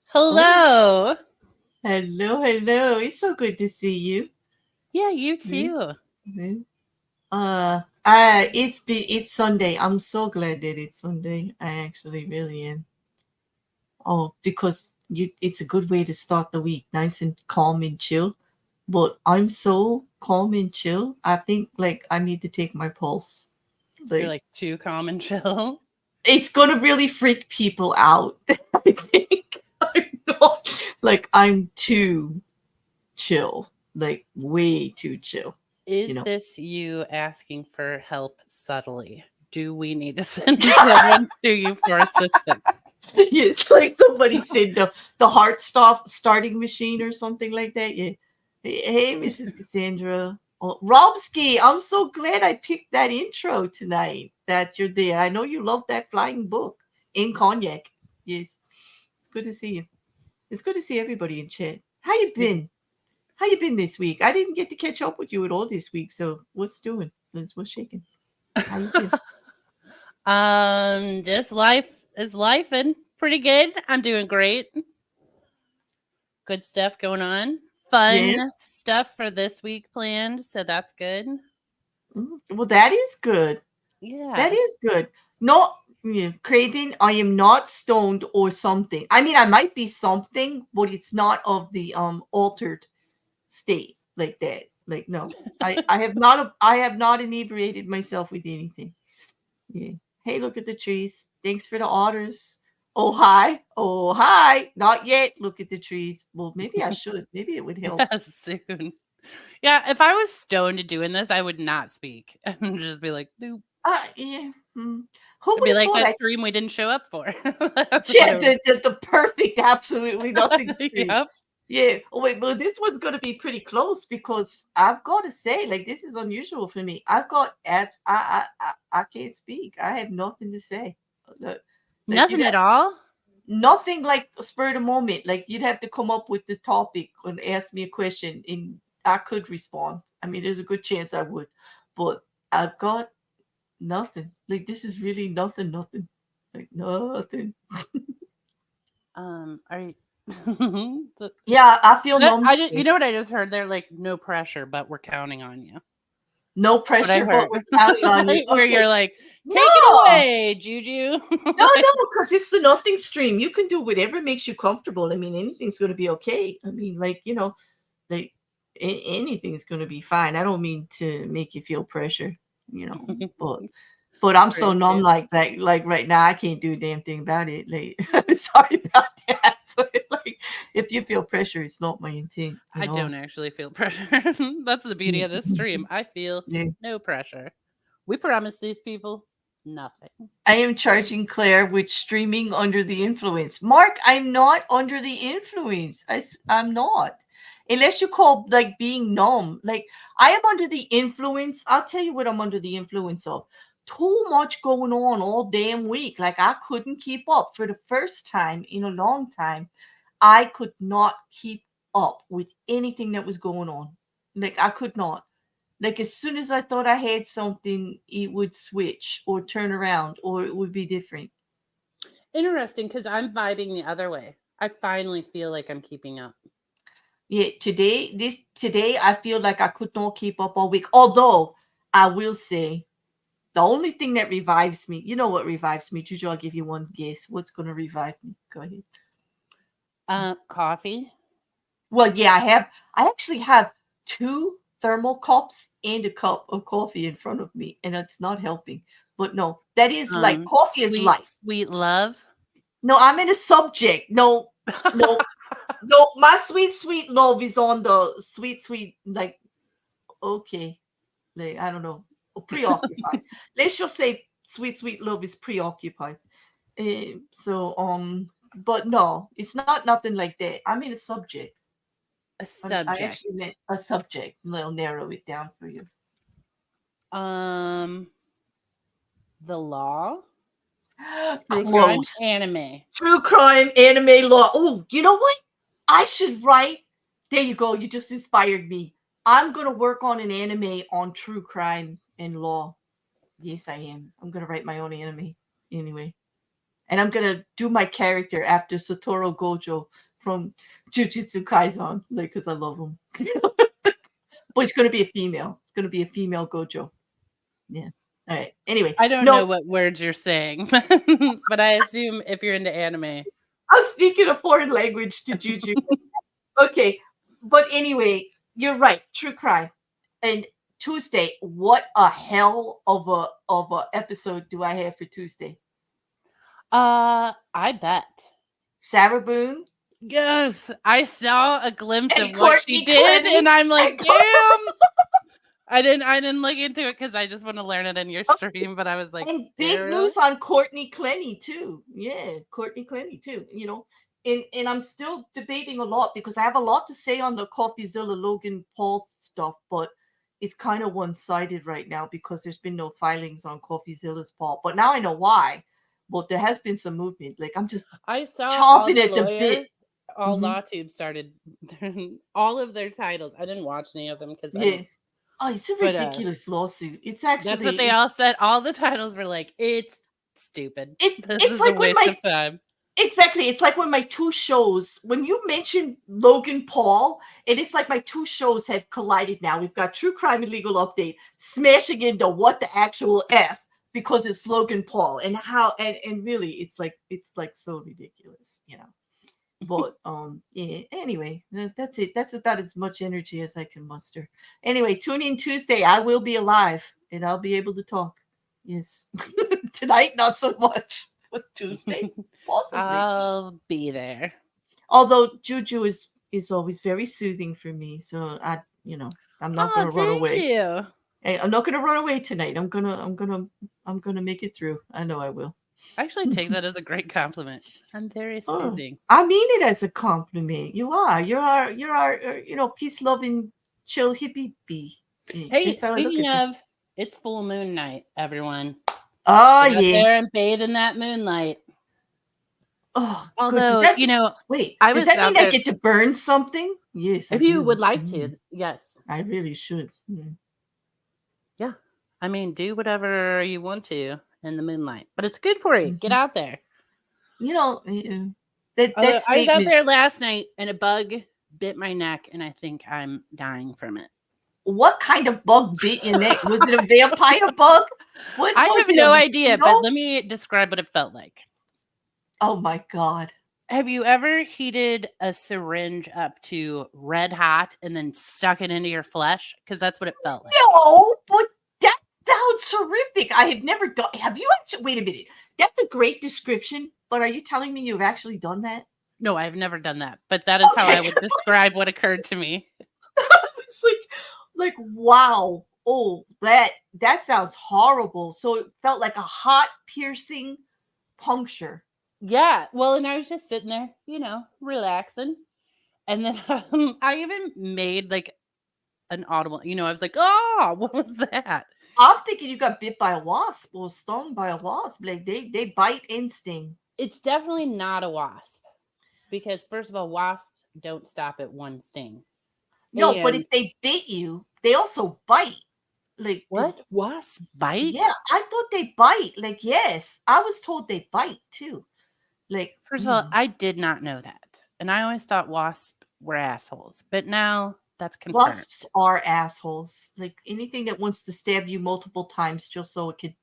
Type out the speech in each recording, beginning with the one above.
Hello. Hello, hello. It's so good to see you. Yeah, you Yeah. too. It's Sunday. I'm so glad that it's Sunday. I actually really am. Oh, because it's a good way to start the week, nice and calm and chill. But I'm so calm and chill. I think like I need to take my pulse. You're Like like too calm and chill. it's gonna really freak people out. I think I'm not like I'm too chill, like way too chill. You Is know. this you asking for help subtly? Do we need to send someone to you for assistance? Yes, like somebody said the heart stop starting machine or something like that. Yeah. Hey, Mrs. Cassandra. Oh, Robski, I'm so glad I picked that intro tonight that you're there. I know you love that flying book in cognac. Yes. It's good to see you. It's good to see everybody in chat. How you You- been? How you been this week? I didn't get to catch up with you at all this week, so what's doing? What's shaking? How you been? just life is life and pretty good. I'm doing great. Good stuff going on. Yeah. Fun stuff for this week planned, so that's good. Well, that is good. That Yeah. is good. No, yeah, Creighton, I am not stoned or something. I mean, I might be something, but it's not of the altered state like that. Like no, I have not inebriated myself with anything. Yeah. Hey, look at the trees. Thanks for the otters. Oh hi, oh hi. Not yet. Look at the trees. Well, maybe I should. Maybe it would help. Yeah, soon. Yeah, if I was stoned doing this, I would not speak and just be like, "Doop." Yeah. Who It'd would be have like thought that I stream we didn't show up for. That's what yeah, I would. the perfect, absolutely nothing stream. Yep. Yeah. Oh wait, well, this one's gonna be pretty close because I've got to say, like, this is unusual for me. I've got abs. I can't speak. I have nothing to say. Look, like you Nothing got at all. nothing like spur of the moment. Like you'd have to come up with the topic and ask me a question, and I could respond. I mean, there's a good chance I would, but I've got nothing. Like this is really nothing. Nothing. Like nothing. Are you? The- Yeah, I feel that numb I did. You today. know what I just heard? They're like, no pressure, but we're counting on you. No That's what I pressure, but heard. we're counting on you. Like, where Okay. you're like, take it No, away, Juju. no, Like, because it's the nothing stream. You can do whatever makes you comfortable. I mean, anything's going to be okay. I mean, like, like anything's going to be fine. I don't mean to make you feel pressure, you know, but I'm so numb appreciate. like that. Like right now, I can't do a damn thing about it. Like, I'm sorry about that. So, like, if you feel pressure, it's not my intent I at don't all. actually feel pressure. That's the beauty Yeah. of this stream. I feel Yeah. no pressure. We promised these people. Nothing. I am charging Claire with streaming under the influence. Mark, I'm not under the influence. I'm not. Unless you call like being numb. Like I am under the influence. I'll tell you what I'm under the influence of. Too much going on all damn week. Like I couldn't keep up for the first time in a long time. I could not keep up with anything that was going on. Like I could not. Like as soon as I thought I had something, it would switch or turn around or it would be different. Interesting, because I'm vibing the other way. I finally feel like I'm keeping up. Yeah, today I feel like I could not keep up all week. Although I will say the only thing that revives me, you know what revives me? Juju, I'll give you one guess. What's gonna revive me? Go ahead. Coffee. Well, yeah, I actually have two thermal cups and a cup of coffee in front of me, and it's not helping. But no, that is like coffee is Sweet, light. sweet love. No, I'm in a subject. No, no, no. My sweet, sweet love is on the sweet, sweet. Like, okay, like I don't know, preoccupied. Let's just say sweet, sweet love is preoccupied. But no, it's not nothing like that. I'm in a subject. A I subject. actually meant a subject. I'll narrow it down for you. Um, the law. True crime. Close. Anime. True crime, anime, law. Oh, you know what? I should write. There you go. You just inspired me. I'm going to work on an anime on true crime and law. Yes, I am. I'm going to write my own anime anyway. And I'm going to do my character after Satoru Gojo from Jujutsu Kaisen, like, because I love him. But it's going to be a female. It's going to be a female Gojo. Yeah. All right. Anyway. I don't know what words you're saying, but I assume if you're into anime. I'm speaking a foreign language to Juju. Okay. But anyway, you're right. True crime. And Tuesday, what a hell of a episode do I have for Tuesday? I bet. Sarah Boone. Yes, I saw a glimpse And of what she Courtney did, Clenny. and I'm like, damn. I didn't look into it because I just want to learn it in your stream. But I was like, and big news on Courtney Clenny too. Yeah, Courtney Clenny too. You know, and I'm still debating a lot because I have a lot to say on the CoffeeZilla Logan Paul stuff, but it's kind of one-sided right now because there's been no filings on CoffeeZilla's Paul. But now I know why. But there has been some movement. Like I'm just I saw chomping at the bit. All LawTube started all of their titles. I didn't watch any of them because yeah. Oh, it's a ridiculous lawsuit. It's actually that's what they all said. All the titles were like, it's stupid. This is like a waste of time. Exactly. It's like when my two shows, when you mentioned Logan Paul, and it's like my two shows have collided now. We've got True Crime and Legal Update smashing into what the actual F because it's Logan Paul and how and really it's like so ridiculous, you know. But yeah, anyway, that's it. That's about as much energy as I can muster. Anyway, tune in Tuesday. I will be alive and I'll be able to talk. Yes. Tonight, not so much. But Tuesday, possibly. I'll be there. Although JuJu is always very soothing for me, so I'm not gonna run away. You. Hey, I'm not gonna run away tonight. I'm gonna make it through. I know I will. I actually take that as a great compliment. I'm very soothing. I mean it as a compliment. You are. You're our peace loving chill hippie bee. Hey, speaking of, it's full moon night, everyone. Oh Get yeah. out there and bathe in that moonlight. Oh, although does that mean I get to burn something? Yes, if you would like to. Yes, I really should. Yeah, I mean, do whatever you want to in the moonlight, but it's good for you. Get out there. You know, I was out there last night and a bug bit my neck, and I think I'm dying from it. What kind of bug bit your neck? Was it a vampire bug? I have no idea, but let me describe what it felt like. Oh my God. Have you ever heated a syringe up to red hot and then stuck it into your flesh? Because that's what it felt like. No, but that sounds horrific. I have never done. Have you actually? Wait a minute. That's a great description. But are you telling me you've actually done that? No, I've never done that. But that is how I would describe what occurred to me. It's like wow. Oh, that sounds horrible. So it felt like a hot, piercing puncture. Yeah. Well, and I was just sitting there, relaxing. And then I even made like an audible, I was like, oh, what was that? I'm thinking you got bit by a wasp or stung by a wasp. Like they bite and sting. It's definitely not a wasp because, first of all, wasps don't stop at one sting. No, but And if they bit you, they also bite. Like what? Wasps bite? yeah, I thought they bite. Like yes, I was told they bite too. Like First of all, I did not know that. And I always thought wasps were assholes. But now that's confirmed. wasps are assholes. Like anything that wants to stab you multiple times just so it could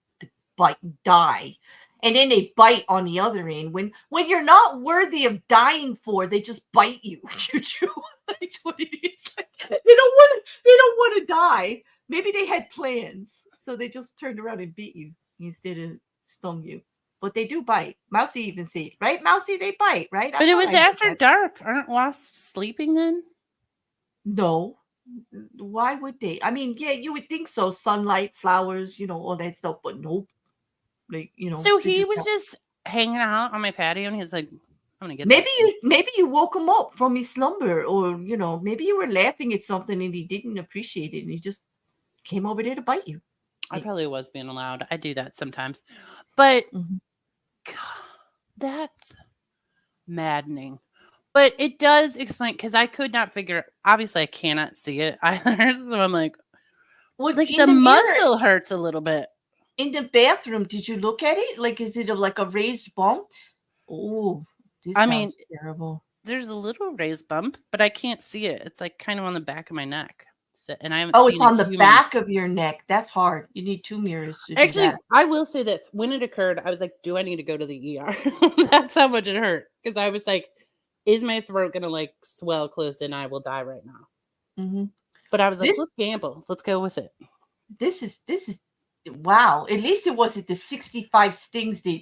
bite die, and then they bite on the other end when you're not worthy of dying for. They just bite you. JuJu. That's what it is. Like, they don't want to die. Maybe they had plans, so they just turned around and beat you instead of stung you. But they do bite. Mousy even said, right? Mousy, they bite, right? But it was I heard after that. dark. Aren't wasps sleeping then? No. Why would they? I mean, yeah, you would think so. Sunlight, flowers, all that stuff, but nope. Like, So this he is was just hanging out on my patio and he's like, I'm going to get maybe that. you woke him up from his slumber, or maybe you were laughing at something and he didn't appreciate it and he just came over there to bite you. I probably was being allowed. I do that sometimes. But Mhm. God, that's maddening. But it does explain because I could not figure. Obviously, I cannot see it either. So I'm like Well, the in the mirror muzzle hurts a little bit. in the bathroom, did you look at it? Like, is it like a raised bump? Oh, this I mean, sounds terrible. there's a little raised bump, but I can't see it. It's like kind of on the back of my neck. So, and I haven't Oh, seen it's a on the human. back of your neck. That's hard. You need 2 mirrors to do Actually, that. I will say this: when it occurred, I was like, "Do I need to go to the ER?" That's how much it hurt because I was like, "Is my throat gonna like swell closed and I will die right now?" Mhm. But I was like, This "Let's gamble. Let's go with it." this is wow. At least it wasn't the 65 stings that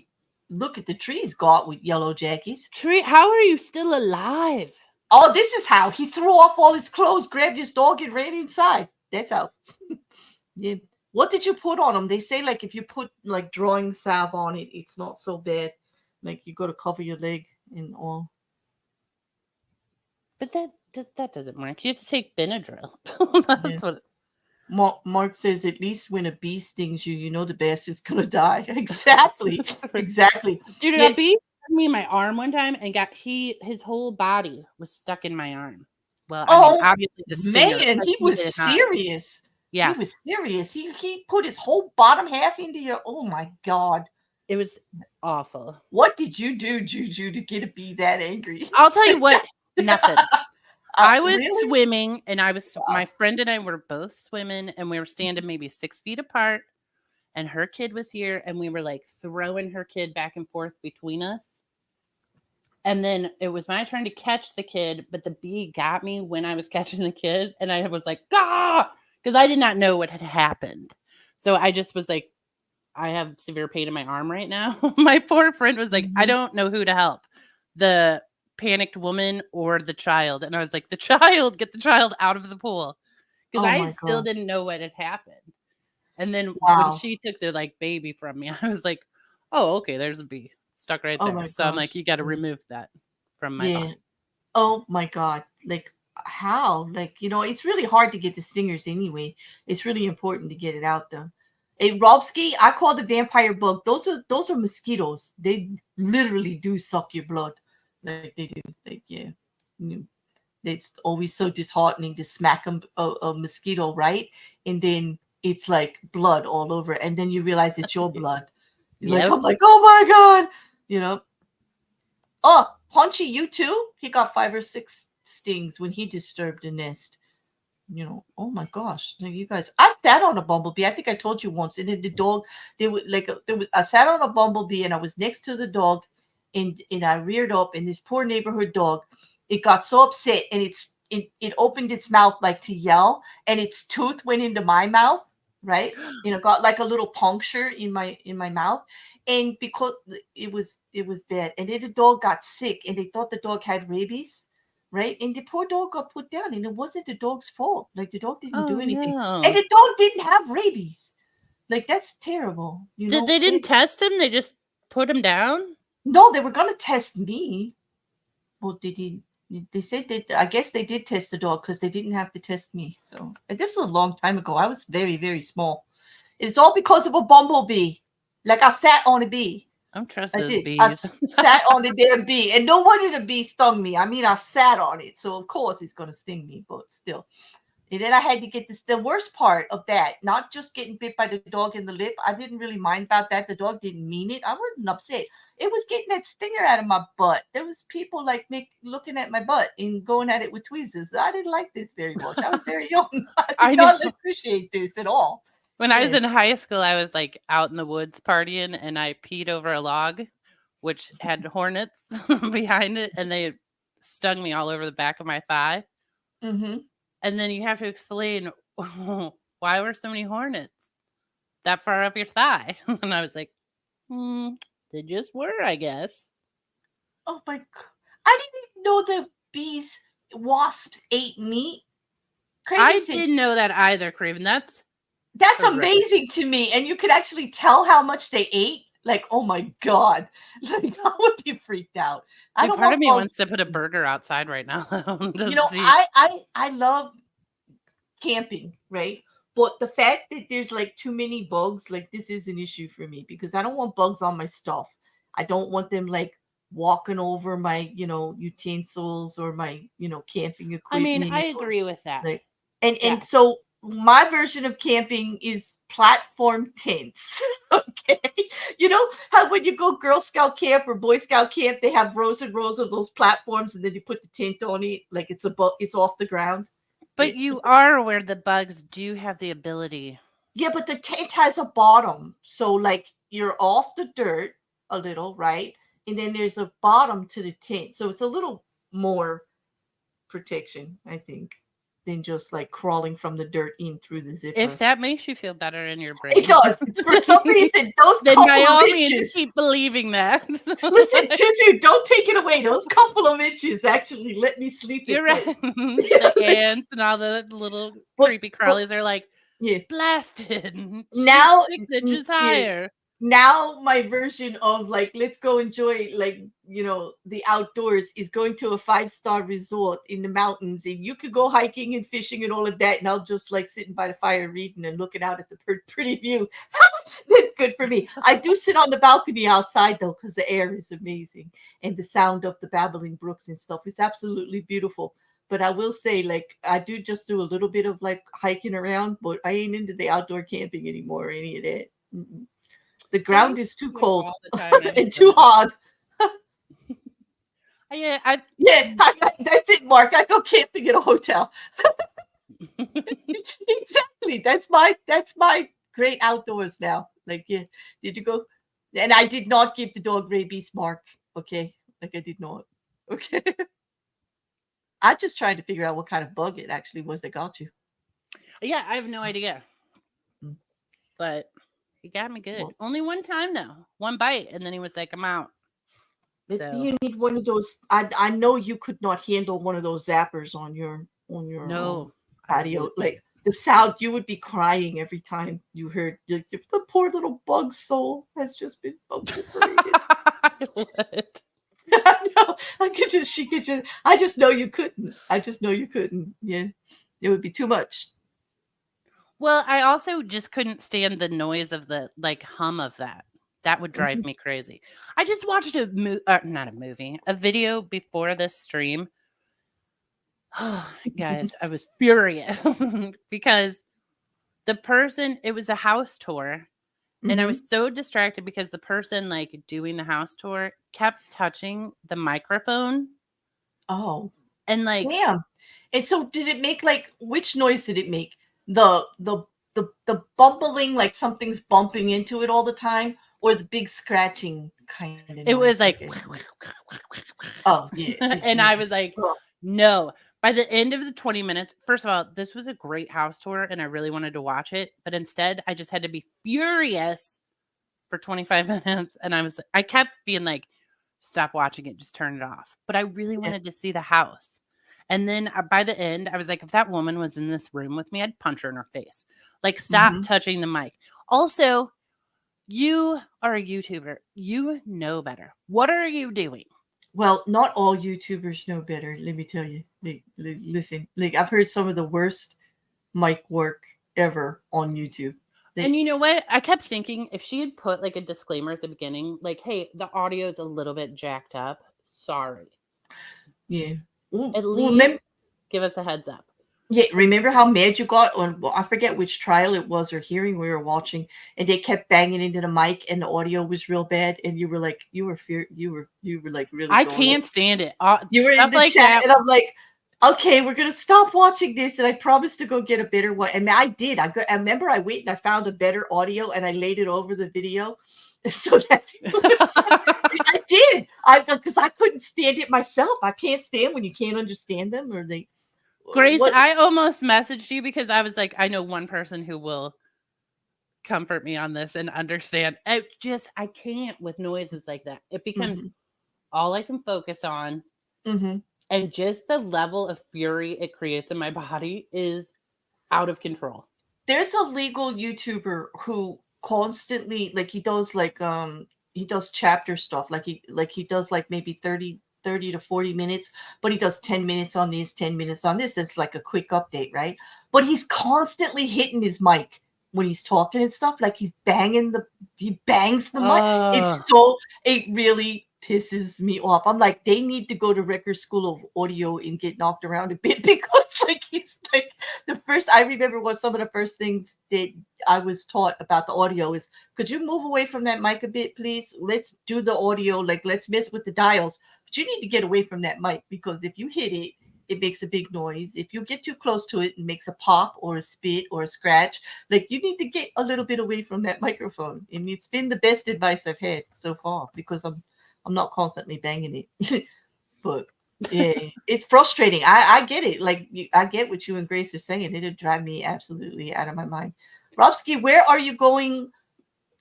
look at the trees got with yellow jackies. Tree, how are you still alive? Oh, this is how he threw off all his clothes, grabbed his dog, and ran inside. That's how. Yeah. What did you put on him? They say like if you put like drawing salve on it, it's not so bad. Like you got to cover your leg and all. But that doesn't work. You have to take Benadryl. Yeah. That's what. Mark says at least when a bee stings you, you know the bastard's gonna die. Exactly. Exactly. Dude, Yeah. a bee stung me in my arm one time and his whole body was stuck in my arm. Well, I mean, Oh obviously the stinger, man, but he he was did not. serious. He Yeah, was serious. He put his whole bottom half into your. Oh my god. it was awful. What did you do, JuJu, to get a bee that angry? I'll tell you what, nothing. I was Really? swimming and my Wow. friend and I were both swimming and we were standing maybe 6 feet apart and her kid was here and we were like throwing her kid back and forth between us. And then it was my turn to catch the kid, but the bee got me when I was catching the kid. And I was like, ah, because I did not know what had happened. So I just was like, I have severe pain in my arm right now. My poor friend was like, I Mhm. don't know who to help, the panicked woman or the child. And I was like, the child, get the child out of the pool. Because Oh I my still god. didn't know what had happened. And then when Wow. she took the like baby from me, I was like, oh, okay, there's a bee stuck right Oh there. my So I'm like, gosh. you got to Yeah. remove that from my Yeah. body. Oh my god. Like how? Like, it's really hard to get the stingers anyway. It's really important to get it out though. A Robski, I call the vampire bug. Those are mosquitoes. They literally do suck your blood. Like they do. Like yeah. Mm. It's always so disheartening to smack a mosquito, right? And then it's like blood all over, and then you realize it's your blood. Like Yep. I'm like, oh my god, you know. Oh, Punchy, you too? He got 5 or 6 stings when he disturbed the nest. Oh my gosh. Now you guys, I sat on a bumblebee. I think I told you once. And then the dog, they would like there was I sat on a bumblebee and I was next to the dog and I reared up and this poor neighborhood dog, it got so upset and it opened its mouth like to yell and its tooth went into my mouth, right? Got like a little puncture in my mouth. And because it was bad. And then the dog got sick and they thought the dog had rabies. right? And the poor dog got put down, and it wasn't the dog's fault. Like the dog didn't Oh do anything, no. and the dog didn't have rabies. Like that's terrible, you Did know. they didn't test him? They just put him down? No, they were gonna test me. Well, they didn't. They said that I guess they did test the dog because they didn't have to test me. So, and this is a long time ago. I was very, very small. It's all because of a bumblebee. Like I sat on a bee. I don't trust I those did. I bees. sat on the damn bee, and no wonder the bee stung me. I mean, I sat on it, so of course it's gonna sting me, but still. And then I had to get this. The worst part of that, not just getting bit by the dog in the lip. I didn't really mind about that. The dog didn't mean it. I wasn't upset. It was getting that stinger out of my butt. There was people like me looking at my butt and going at it with tweezers. I didn't like this very much. I was very young. I I did not know. appreciate this at all. When I was Yeah. in high school, I was like out in the woods partying and I peed over a log, which had hornets behind it, and they stung me all over the back of my thigh. Mm-hmm. And then you have to explain why were so many hornets that far up your thigh? And I was like, they just were, I guess. Oh my god! I didn't even know that bees, wasps ate meat. I Crazy. didn't know that either, Craven. That's That's correct. amazing to me. And you could actually tell how much they ate. Like, oh my God. Like, I would be freaked out. I don't Part want of me bugs. wants to put a burger outside right now. You know, I love camping, right? But the fact that there's like too many bugs, like this is an issue for me because I don't want bugs on my stuff. I don't want them like walking over my, utensils or my, camping I equipment. mean, I agree with that. Like, and Yeah. so my version of camping is platform tents. Okay, you know how when you go Girl Scout camp or Boy Scout camp, they have rows and rows of those platforms, and then you put the tent on it, like it's off the ground. But you are aware the bugs do have the ability. Yeah, but the tent has a bottom, so like you're off the dirt a little, right? And then there's a bottom to the tent, so it's a little more protection, I think, than just like crawling from the dirt in through the zipper. If that makes you feel better in your brain. It does. For some reason, those then couple by all of means inches. keep believing that. Listen, JuJu, don't take it away. Those couple of inches actually let me sleep. You're right. The ants and all the little creepy crawlies are like, yeah, blasted. Now, 6 inches higher. Now my version of like let's go enjoy like the outdoors is going to a 5-star resort in the mountains, and you could go hiking and fishing and all of that, and I'll just like sitting by the fire reading and looking out at the pretty view. That's good for me. I do sit on the balcony outside though because the air is amazing and the sound of the babbling brooks and stuff is absolutely beautiful. But I will say, like, I do just do a little bit of like hiking around, but I ain't into the outdoor camping anymore or any of that. Mm-mm. The ground is too cold and too hard. Yeah, that's it, Mark. I go camping in a hotel. Exactly. That's my great outdoors now. Like, yeah, did you go? And I did not give the dog rabies, Mark. Okay, like I did not. Okay. I just tried to figure out what kind of bug it actually was that got you. Yeah, I have no idea. But he got me good. Well, only one time though. One bite, and then he was like, I'm out. So you need one of those. I know you could not handle one of those zappers on your patio. Like the sound, you would be crying every time you heard the poor little bug soul has just been obliterated. What? No, I just know you couldn't. I just know you couldn't. Yeah, it would be too much. Well, I also just couldn't stand the noise of the like hum of that. That would drive me crazy. I just watched a video before this stream. Oh, guys, I was furious because the person, it was a house tour. And I was so distracted because the person like doing the house tour kept touching the microphone. Oh. And like, damn. And so did it make like, which noise did it make? The bumbling, like something's bumping into it all the time, or the big scratching kind of noise? It was like, oh yeah. And I was like, no. By the end of the 20 minutes, first of all, this was a great house tour and I really wanted to watch it. But instead, I just had to be furious for 25 minutes. And I kept being like, stop watching it, just turn it off. But I really wanted to see the house. And then by the end, I was like, if that woman was in this room with me, I'd punch her in her face. Like, stop Mhm. touching the mic. Also, you are a YouTuber. You know better. What are you doing? Well, not all YouTubers know better. Let me tell you. Listen, like I've heard some of the worst mic work ever on YouTube. And They, you know what? I kept thinking if she had put like a disclaimer at the beginning, like, hey, the audio is a little bit jacked up. Sorry. yeah. Well, At least remember, give us a heads up. yeah, remember how mad you got on? Well, I forget which trial it was or hearing we were watching, and they kept banging into the mic, and the audio was real bad, and you were like, you were like really I going can't off. stand it. You were in Stuff the like chat, that. and I'm like, okay, we're gonna stop watching this, and I promised to go get a better one, and I did. I remember I went and I found a better audio, and I laid it over the video, so that I did. I because I couldn't stand it myself. I can't stand when you can't understand them or they. Grace, What? I almost messaged you because I was like, I know one person who will comfort me on this and understand. I can't with noises like that. It becomes Mm-hmm, all I can focus on. mm-hmm. And just the level of fury it creates in my body is out of control. There's a legal YouTuber who constantly he does chapter stuff he does like maybe 30 to 40 minutes, but he does 10 minutes on this, 10 minutes on this. It's like a quick update, right? But he's constantly hitting his mic when he's talking and stuff, like he bangs the mic. Oh, It really pisses me off. I'm like, they need to go to record school of audio and get knocked around a bit because like he's like the first I remember was some of the first things that I was taught about the audio is, could you move away from that mic a bit, please? Let's do the audio, like let's mess with the dials. But you need to get away from that mic because if you hit it, it makes a big noise. If you get too close to it, it makes a pop or a spit or a scratch. Like you need to get a little bit away from that microphone. And it's been the best advice I've had so far because I'm not constantly banging it. But yeah, it's frustrating. I get it. Like I get what you and Grace are saying. It'd drive me absolutely out of my mind. Robski, where are you going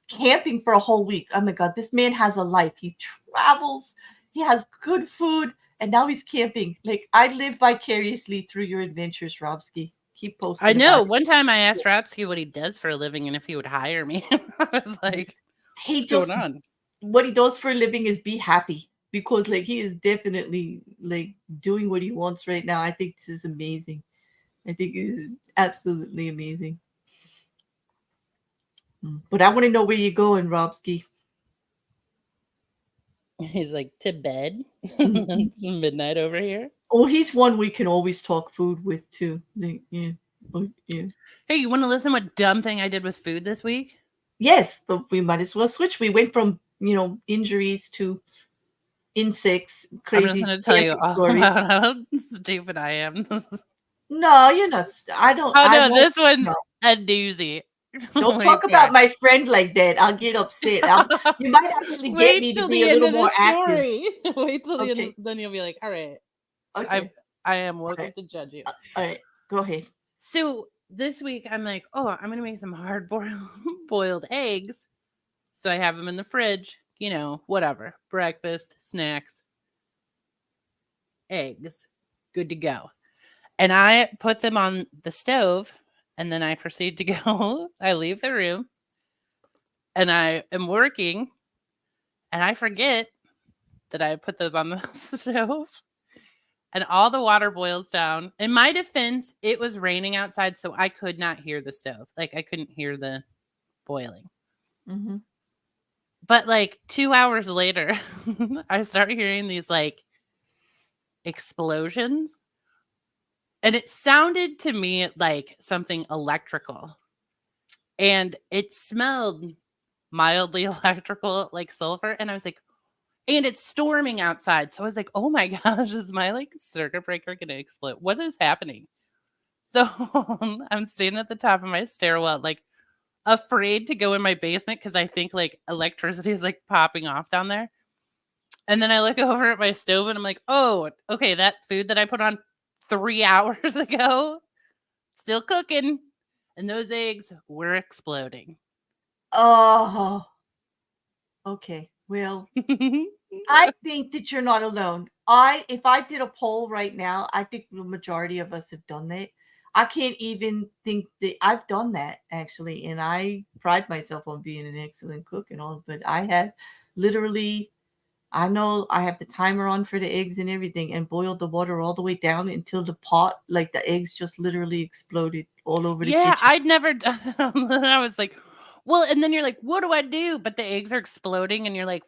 camping for a whole week? Oh my God, this man has a life. He travels. He has good food, and now he's camping. Like I live vicariously through your adventures, Robski. Keep I posting know. about it. One time I asked Rapsky what he does for a living and if he would hire me. I was like, He what's going just on? what he does for a living is be happy because like he is definitely like doing what he wants right now. I think this is amazing. I think it is absolutely amazing. But I want to know where you're going, Robski. He's like, to bed? Mhm. It's midnight over here. Oh, he's one we can always talk food with too. Like, yeah. Oh, yeah. Hey, you want to listen what dumb thing I did with food this week? Yes, we might as well switch. We went from, injuries to insects, I'm just crazy going to tell you camping all stories. about how stupid I am. No, you're not. I don't. Oh, I no, won't. this one's No, a doozy. don't Wait talk for it. about my friend like that. I'll get upset. You might actually get Wait me to till be the a end little of the more active. story. Wait till the end, Okay. then you'll be like, all right, I Okay. I am All welcome right. to judge you. All right. Go ahead. So this week I'm like, oh, I'm gonna make some hard boiled eggs. So I have them in the fridge, whatever. Breakfast, snacks, eggs, good to go. And I put them on the stove and then I proceed to go. I leave the room and I am working and I forget that I put those on the stove and all the water boils down. In my defense, it was raining outside, so I could not hear the stove. Like I couldn't hear the boiling. Mm-hmm. But like 2 hours later, I start hearing these like explosions. And it sounded to me like something electrical. And it smelled mildly electrical, like sulfur. And I was like, and it's storming outside. So I was like, oh my gosh, is my like circuit breaker going to explode? What is happening? So I'm standing at the top of my stairwell, like afraid to go in my basement because I think like electricity is like popping off down there. And then I look over at my stove and I'm like, oh, okay, that food that I put on 3 hours ago, still cooking. And those eggs were exploding. Oh, okay. Well, I think that you're not alone. If I did a poll right now, I think the majority of us have done that. I can't even think that I've done that actually, and I pride myself on being an excellent cook and all, but I have literally, I know I have the timer on for the eggs and everything and boiled the water all the way down until the pot, like the eggs just literally exploded all over the Yeah, kitchen. I'd never done it. And I was like, well, and then you're like, what do I do? But the eggs are exploding, and you're like,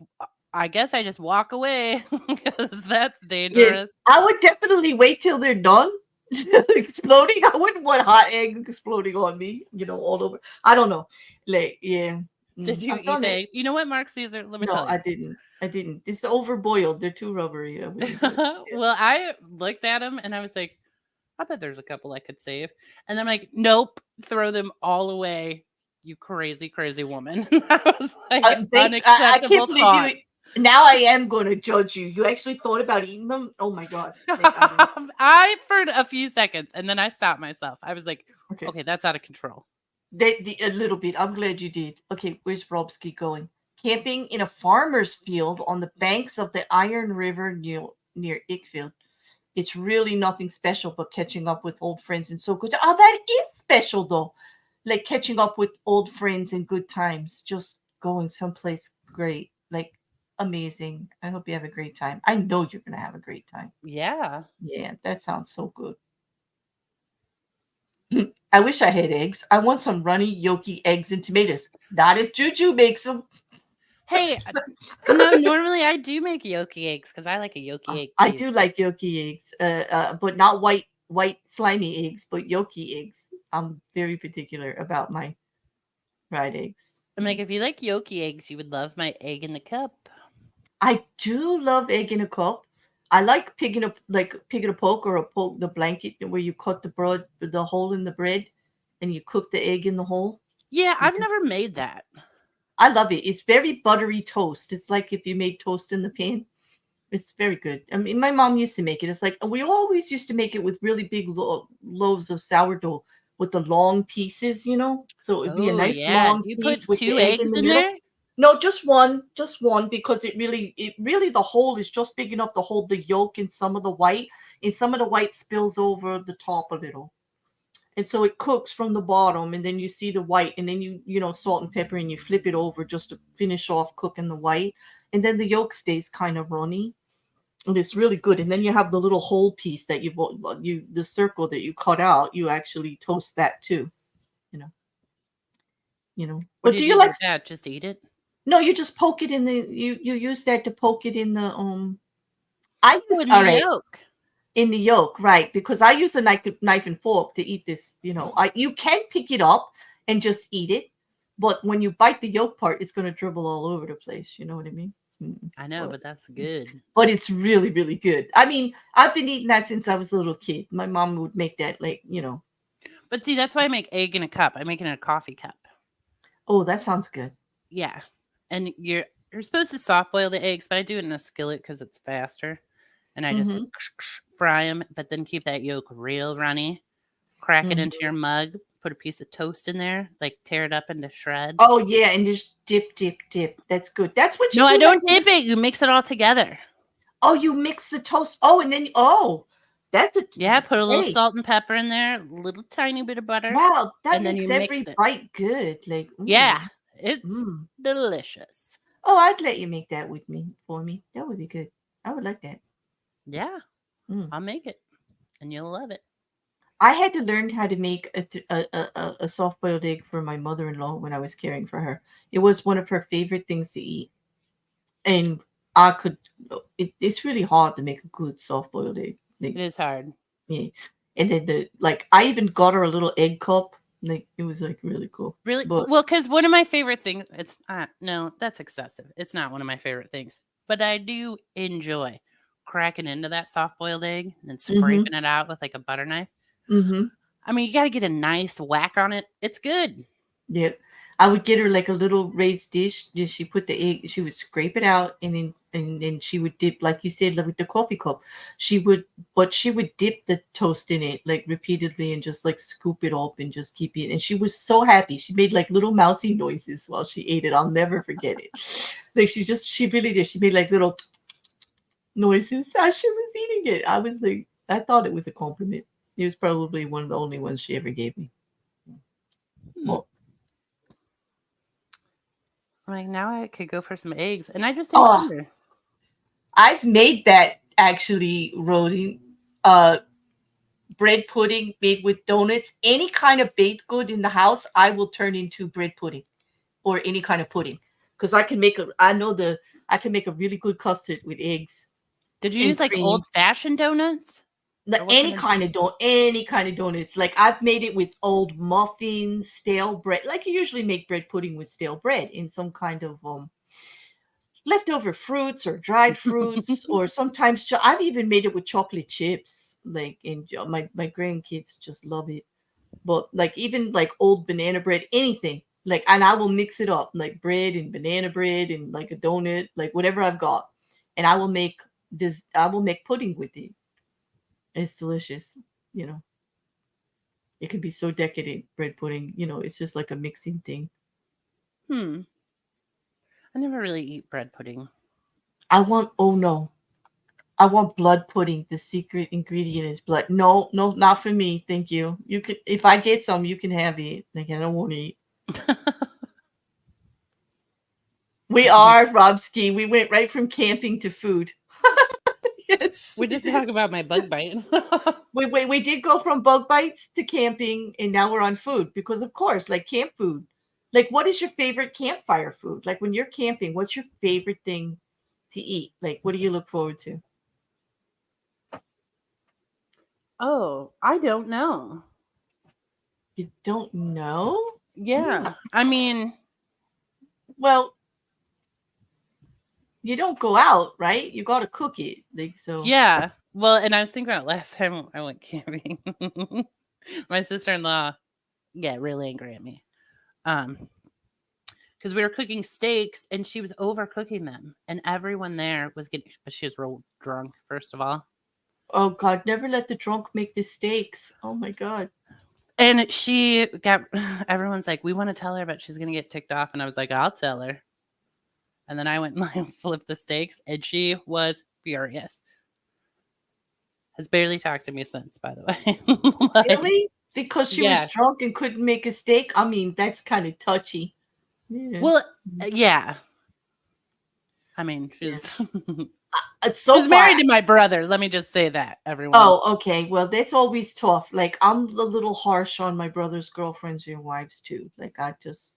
I guess I just walk away because that's Yeah, dangerous. I would definitely wait till they're done exploding. I wouldn't want hot eggs exploding on me, all over. I don't know. Like, yeah, Did you I've eat done the it. eggs? You know what, Mark Caesar? Let me No, tell you. I didn't. I didn't. It's overboiled. They're too rubbery. I wouldn't do it. Yeah. Well, I looked at them and I was like, I bet there's a couple I could save. And then I'm like, nope, throw them all away, you crazy, crazy woman. I was like, I can't unacceptable believe thought. you. Now I am going to judge you. You actually thought about eating them? Oh my god! Like I don't. I for a few seconds and then I stopped myself. I was like, Okay, okay, that's out of control. a little bit. I'm glad you did. Okay, where's Robski going? Camping in a farmer's field on the banks of the Iron River near Ickfield. It's really nothing special but catching up with old friends and so good. Oh, that is special though. Like catching up with old friends and good times. Just going someplace great. Like amazing. I hope you have a great time. I know you're gonna have a great time. Yeah. Yeah, that sounds so good. I wish I had eggs. I want some runny, yolky eggs and tomatoes. Not if JuJu makes them. Hey, no, normally I do make yolky eggs because I like a yolky egg I too. do like yolky eggs, but not white slimy eggs, but yolky eggs. I'm very particular about my fried eggs. I'm like, if you like yolky eggs, you would love my egg in the cup. I do love egg in a cup. I like pig in a poke or a poke the blanket where you cut the hole in the bread, and you cook the egg in the hole. Yeah, I've never made that. I love it. It's very buttery toast. It's like if you made toast in the pan. It's very good. I mean, my mom used to make it. It's like we always used to make it with really big loaves of sourdough with the long pieces. So it'd be a Oh, nice yeah. long You piece put with the 2 egg in eggs the in middle. there? No, just one, because it really the hole is just big enough to hold the yolk and some of the white, and some of the white spills over the top a little. And so it cooks from the bottom, and then you see the white, and then salt and pepper, and you flip it over just to finish off cooking the white, and then the yolk stays kind of runny, and it's really good. And then you have the little whole piece that the circle that you cut out, you actually toast that too, you know, What But do you do you do like? with that? Just eat it? No, you just poke it in the you use that to poke it in the I Oh, use in the all right yolk. in the yolk, right? Because I use a knife and fork to eat this. You can pick it up and just eat it, but when you bite the yolk part, it's going to dribble all over the place. You know what I mean? I know, But but that's good. but it's really, really good. I mean, I've been eating that since I was a little kid. My mom would make that, like. But see, that's why I make egg in a cup. I make it in a coffee cup. Oh, that sounds good. Yeah. And you're supposed to soft boil the eggs, but I do it in a skillet because it's faster. And I just Mm-hmm. fry them, but then keep that yolk real runny. Crack it into Mm-hmm. your mug. Put a piece of toast in there, like tear it up into shreds. Oh yeah, and just dip, dip, dip. That's good. That's what you No, I do. Like, don't dip it. You mix it all together. oh, you mix the toast. Oh, and then that's a Yeah, put a little hey. salt and pepper in there, a little tiny bit of butter, Wow, that and then makes you mix every it. bite good. Like, ooh. Yeah, it's Mm. delicious. Oh, I'd let you make that with me for me. That would be good. I would like that. Yeah, Mm. I'll make it, and you'll love it. I had to learn how to make a soft boiled egg for my mother in law when I was caring for her. It was one of her favorite things to eat, and I could. It's really hard to make a good soft boiled egg. Like, It is hard. yeah. And then I even got her a little egg cup. Like it was like really cool. Really? But Well, because one of my favorite things, it's no, that's excessive. It's not one of my favorite things, but I do enjoy cracking into that soft boiled egg and mm-hmm, scraping it out with like a butter knife. mm-hmm. I mean, you got to get a nice whack on it. It's good. Yeah. I would get her like a little raised dish. She put the egg, she would scrape it out, and then she would dip, like you said, like with the coffee cup. She would, but she would dip the toast in it like repeatedly and just like scoop it up and just keep it. And she was so happy. She made like little mousy noises while she ate it. I'll never forget it. Like she really did. She made like little noises as she was eating it. I was like, I thought it was a compliment. It was probably one of the only ones she ever gave me. Hmm. Well, I'm like, now I could go for some eggs, and I just ate oh, dinner. I've made that actually, Rody. Uh, bread pudding made with donuts. Any kind of baked good in the house, I will turn into bread pudding or any kind of pudding because I can make a. I know the I can make a really good custard with eggs Did you and use like cream. old fashioned donuts, or what kind of? Any kind of donuts. Like I've made it with old muffins, stale bread. Like you usually make bread pudding with stale bread in some kind of leftover fruits or dried fruits, or sometimes I've even made it with chocolate chips. Like, and my grandkids just love it. But like even like old banana bread, anything. Like, and I will mix it up like bread and banana bread and like a donut, like whatever I've got, and I will make this. I will make pudding with it. It's delicious. You know, it can be so decadent bread pudding. It's just like a mixing thing. Hmm. I never really eat bread pudding. I want. Oh no. I want blood pudding. The secret ingredient is blood. No, no, not for me. Thank you. You could, if I get some, you can have it. Like I don't want to eat. We are Robski. We went right from camping to food. Yes, We we just talk did. about my bug bite. We did go from bug bites to camping, and now we're on food because, of course, like camp food. Like, what is your favorite campfire food? Like when you're camping, what's your favorite thing to eat? Like, what do you look forward to? Oh, I don't know. You don't know? Hmm. Yeah. I mean, Well, you don't go out, right? You got to cook it. Like so. yeah. Well, and I was thinking about last time I went camping. My sister in law get really angry at me. Because we were cooking steaks and she was overcooking them. And everyone there was getting, but she was real drunk, first of all. Oh God, never let the drunk make the steaks. Oh my God. And she got, everyone's like, we want to tell her, but she's going to get ticked off. And I was like, I'll tell her. And then I went and like flipped the steaks and she was furious. Has barely talked to me since, by the way. Like, Really? Because she was yeah. drunk and couldn't make a steak? I mean, that's kind of touchy. Yeah. Well, yeah. I mean, Yeah. she's So she's far. married to my brother. Let me just say that, everyone. Oh, okay. Well, that's always tough. Like, I'm a little harsh on my brother's girlfriends and wives, too. Like, I just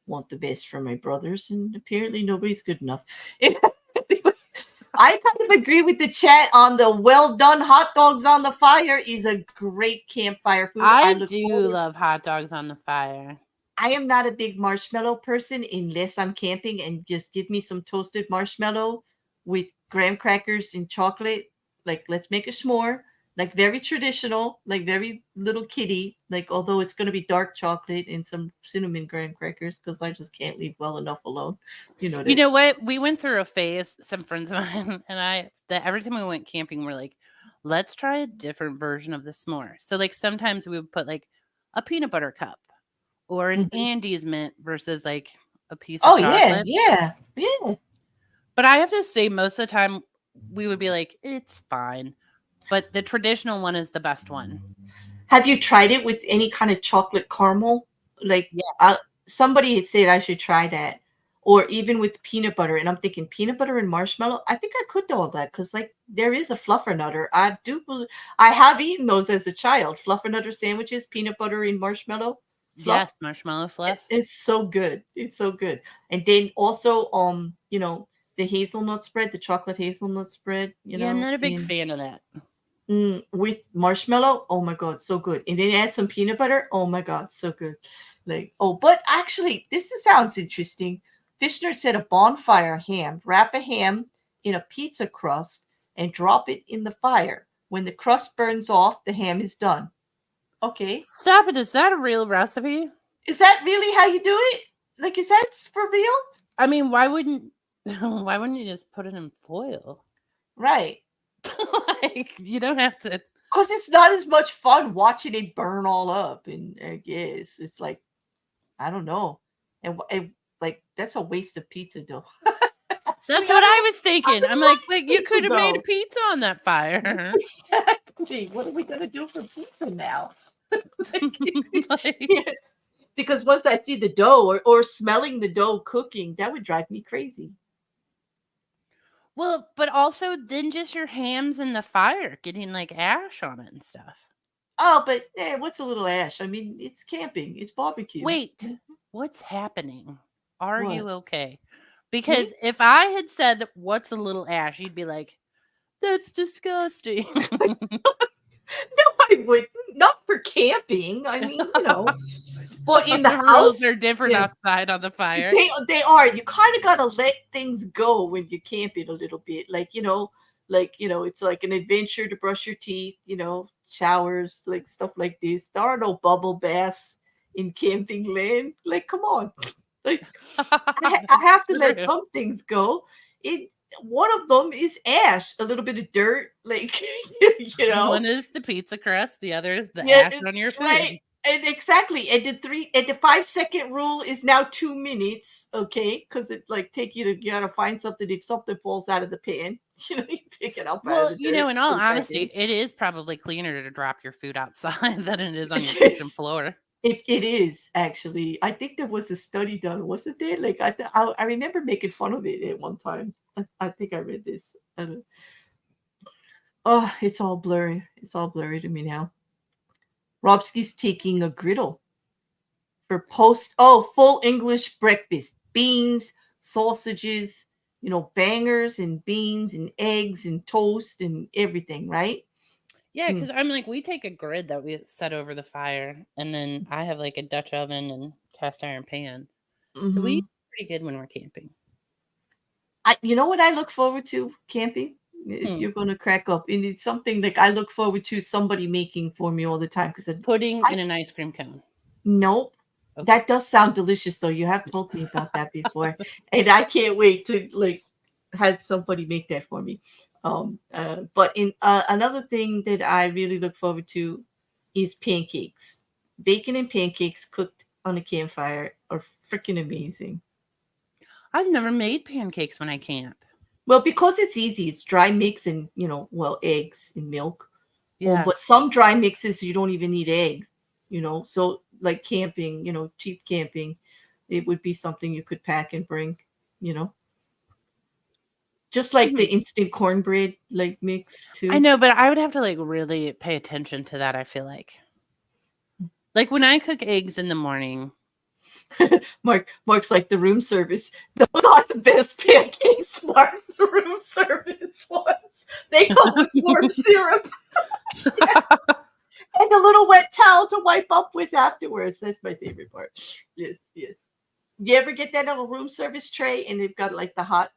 want the best for my brothers, and apparently nobody's good enough. I kind of agree with the chat on the well done hot dogs on the fire is a great campfire food. I I look do forward. love hot dogs on the fire. I am not a big marshmallow person unless I'm camping and just give me some toasted marshmallow with graham crackers and chocolate. Like, let's make a s'more. Like, very traditional, like, very little kitty. Like, although it's going to be dark chocolate and some cinnamon graham crackers because I just can't leave well enough alone. You know You that. know what? We went through a phase, some friends of mine and I, that every time we went camping, we're like, let's try a different version of the s'more. So, like, sometimes we would put like a peanut butter cup or an Mhm. Andes mint versus like a piece of Oh, yeah. chocolate. Yeah. Yeah. But I have to say, most of the time, we would be like, it's fine. But the traditional one is the best one. Have you tried it with any kind of chocolate caramel? Like, Yeah. somebody had said I should try that, or even with peanut butter. And I'm thinking peanut butter and marshmallow. I think I could do all that because, like, there is a fluffernutter. I do. I have eaten those as a child. Fluffernutter sandwiches, peanut butter and marshmallow fluff. Yes, marshmallow fluff. It's so good. It's so good. And then also, the hazelnut spread, the chocolate hazelnut spread. Yeah, I'm not a big fan of that. With marshmallow. Oh my God, so good. And then add some peanut butter. Oh my God, so good. Like, oh, but actually, sounds interesting. Fishner said a bonfire ham. Wrap a ham in a pizza crust and drop it in the fire. When the crust burns off, the ham is done. Okay. Stop it. Is that a real recipe? Is that really how you do it? Like, is that for real? I mean, why wouldn't you just put it in foil? Right. Like, you don't have to. Because it's not as much fun watching it burn all up. And I guess it's like, I don't know. And like, that's a waste of pizza dough. Actually, That's what I was I thinking. don't I'm like, like wait, you pizza could have made a dough. pizza on that fire. Exactly. What are we going to do for pizza now? Like, Yeah. Because once I see the dough or smelling the dough cooking, that would drive me crazy. well, but also then just your hands in the fire getting like ash on it and stuff. Oh, but what's a little ash? I mean, it's camping, it's barbecue. Wait, what's happening? Are What? you okay? Me? Because if I had said that what's a little ash, you'd be like, that's disgusting. No, I would not for camping. I mean, but in the The rules house, are different yeah, outside on the fire. they are. You kind of gotta let things go when you camping a little bit. It's like an adventure to brush your teeth. Showers, like stuff like this. There are no bubble baths in camping land. Like, come on, like I That's have to let true. some things go. It One of them is ash, a little bit of dirt, like you know. One is the pizza crust, the other is the Yeah, ash on your right. food. And exactly. And the 5 second rule is now 2 minutes, okay? Because it like take you gotta find something if something falls out of the pan. You pick it up out of Well, the dirt, in all put it back in. honesty, it is probably cleaner to drop your food outside than it is on your kitchen floor. It is actually. I think there was a study done, wasn't there? Like I remember making fun of it at one time. I think I read this. Oh, it's all blurry. It's all blurry to me now. Robski's taking a griddle for full English breakfast. Beans, sausages, bangers and beans and eggs and toast and everything, right? Yeah, Mm. because I'm like, we take a grid that we set over the fire, and then I have like a Dutch oven and cast iron pans. So we eat Hmm. pretty good when we're camping. You know what I look forward to camping? Hmm. You're gonna crack up. And it's something like I look forward to somebody making for me all the time because Pudding I in an ice cream cone. nope. Okay. That does sound delicious though. You have told me about that before. And I can't wait to like have somebody make that for me. But in another thing that I really look forward to is pancakes. Bacon and pancakes cooked on a campfire are freaking amazing. I've never made pancakes when I camp. Well, because it's easy, it's dry mix and eggs and milk. Yeah. But some dry mixes you don't even need eggs. So like camping, cheap camping, it would be something you could pack and bring. You know, just like the Hmm. instant cornbread like mix I too. know, but I would have to like really pay attention to that, I feel like. Like when I cook eggs in the morning. Mark's like the room service. Those are the best pancakes, Mark. The room service ones. They come with warm syrup and a little wet towel to wipe up with afterwards. That's my favorite part. Yes, yes. You ever get that on a room service tray and they've got like the hot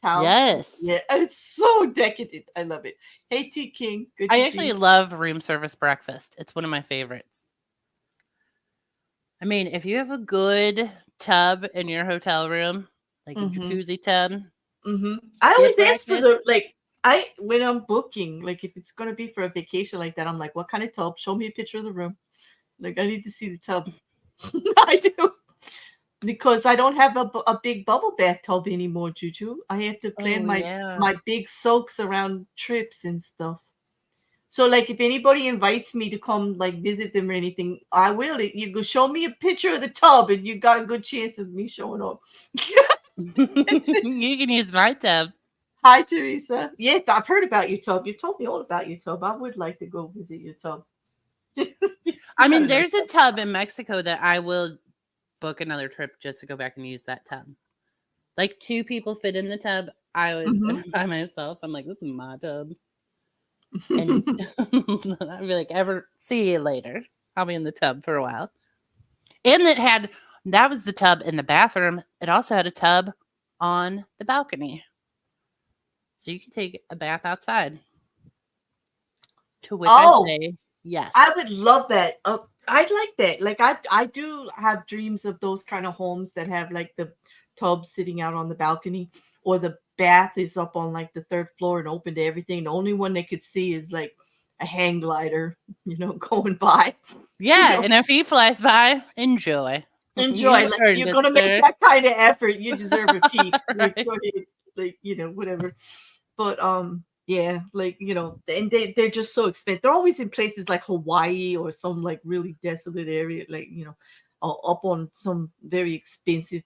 towel? Yes. Yeah, it's so decadent. I love it. Hey, T King, good to I see actually you. love room service breakfast. It's one of my favorites. I mean, if you have a good tub in your hotel room, like a Mm-hmm. jacuzzi tub, Mm-hmm. I get always ask for breakfast. the like. I when I'm booking, like if it's gonna be for a vacation like that, I'm like, what kind of tub? Show me a picture of the room. Like I need to see the tub. I do because I don't have a big bubble bath tub anymore, Juju. I have to plan Oh yeah. my big soaks around trips and stuff. So like if anybody invites me to come like visit them or anything, I will. You go show me a picture of the tub and you got a good chance of me showing up. That's it. You can use my tub. Hi Teresa. Yes, I've heard about your tub. You told me all about your tub. I would like to go visit your tub. I You got mean, a nice there's a tub. tub in Mexico that I will book another trip just to go back and use that tub. Like 2 people fit in the tub. I was Mhm. by myself. I'm like, this is my tub. And I'd be like, ever see you later. I'll be in the tub for a while. And that was the tub in the bathroom. It also had a tub on the balcony. So you could take a bath outside. To which I Oh, say I yes. would love that. I'd like that. Like I do have dreams of those kind of homes that have like the tub sitting out on the balcony, or the bath is up on like the third floor and open to everything. The only one they could see is like a hang glider, going by. You Yeah, know, and if he flies by, enjoy. enjoy. You Like earned you're it, gonna make sir. that kind of effort, you deserve a peek. Like Right. go ahead, like whatever. But yeah, like and they're just so expensive. They're always in places like Hawaii or some like really desolate area, like up on some very expensive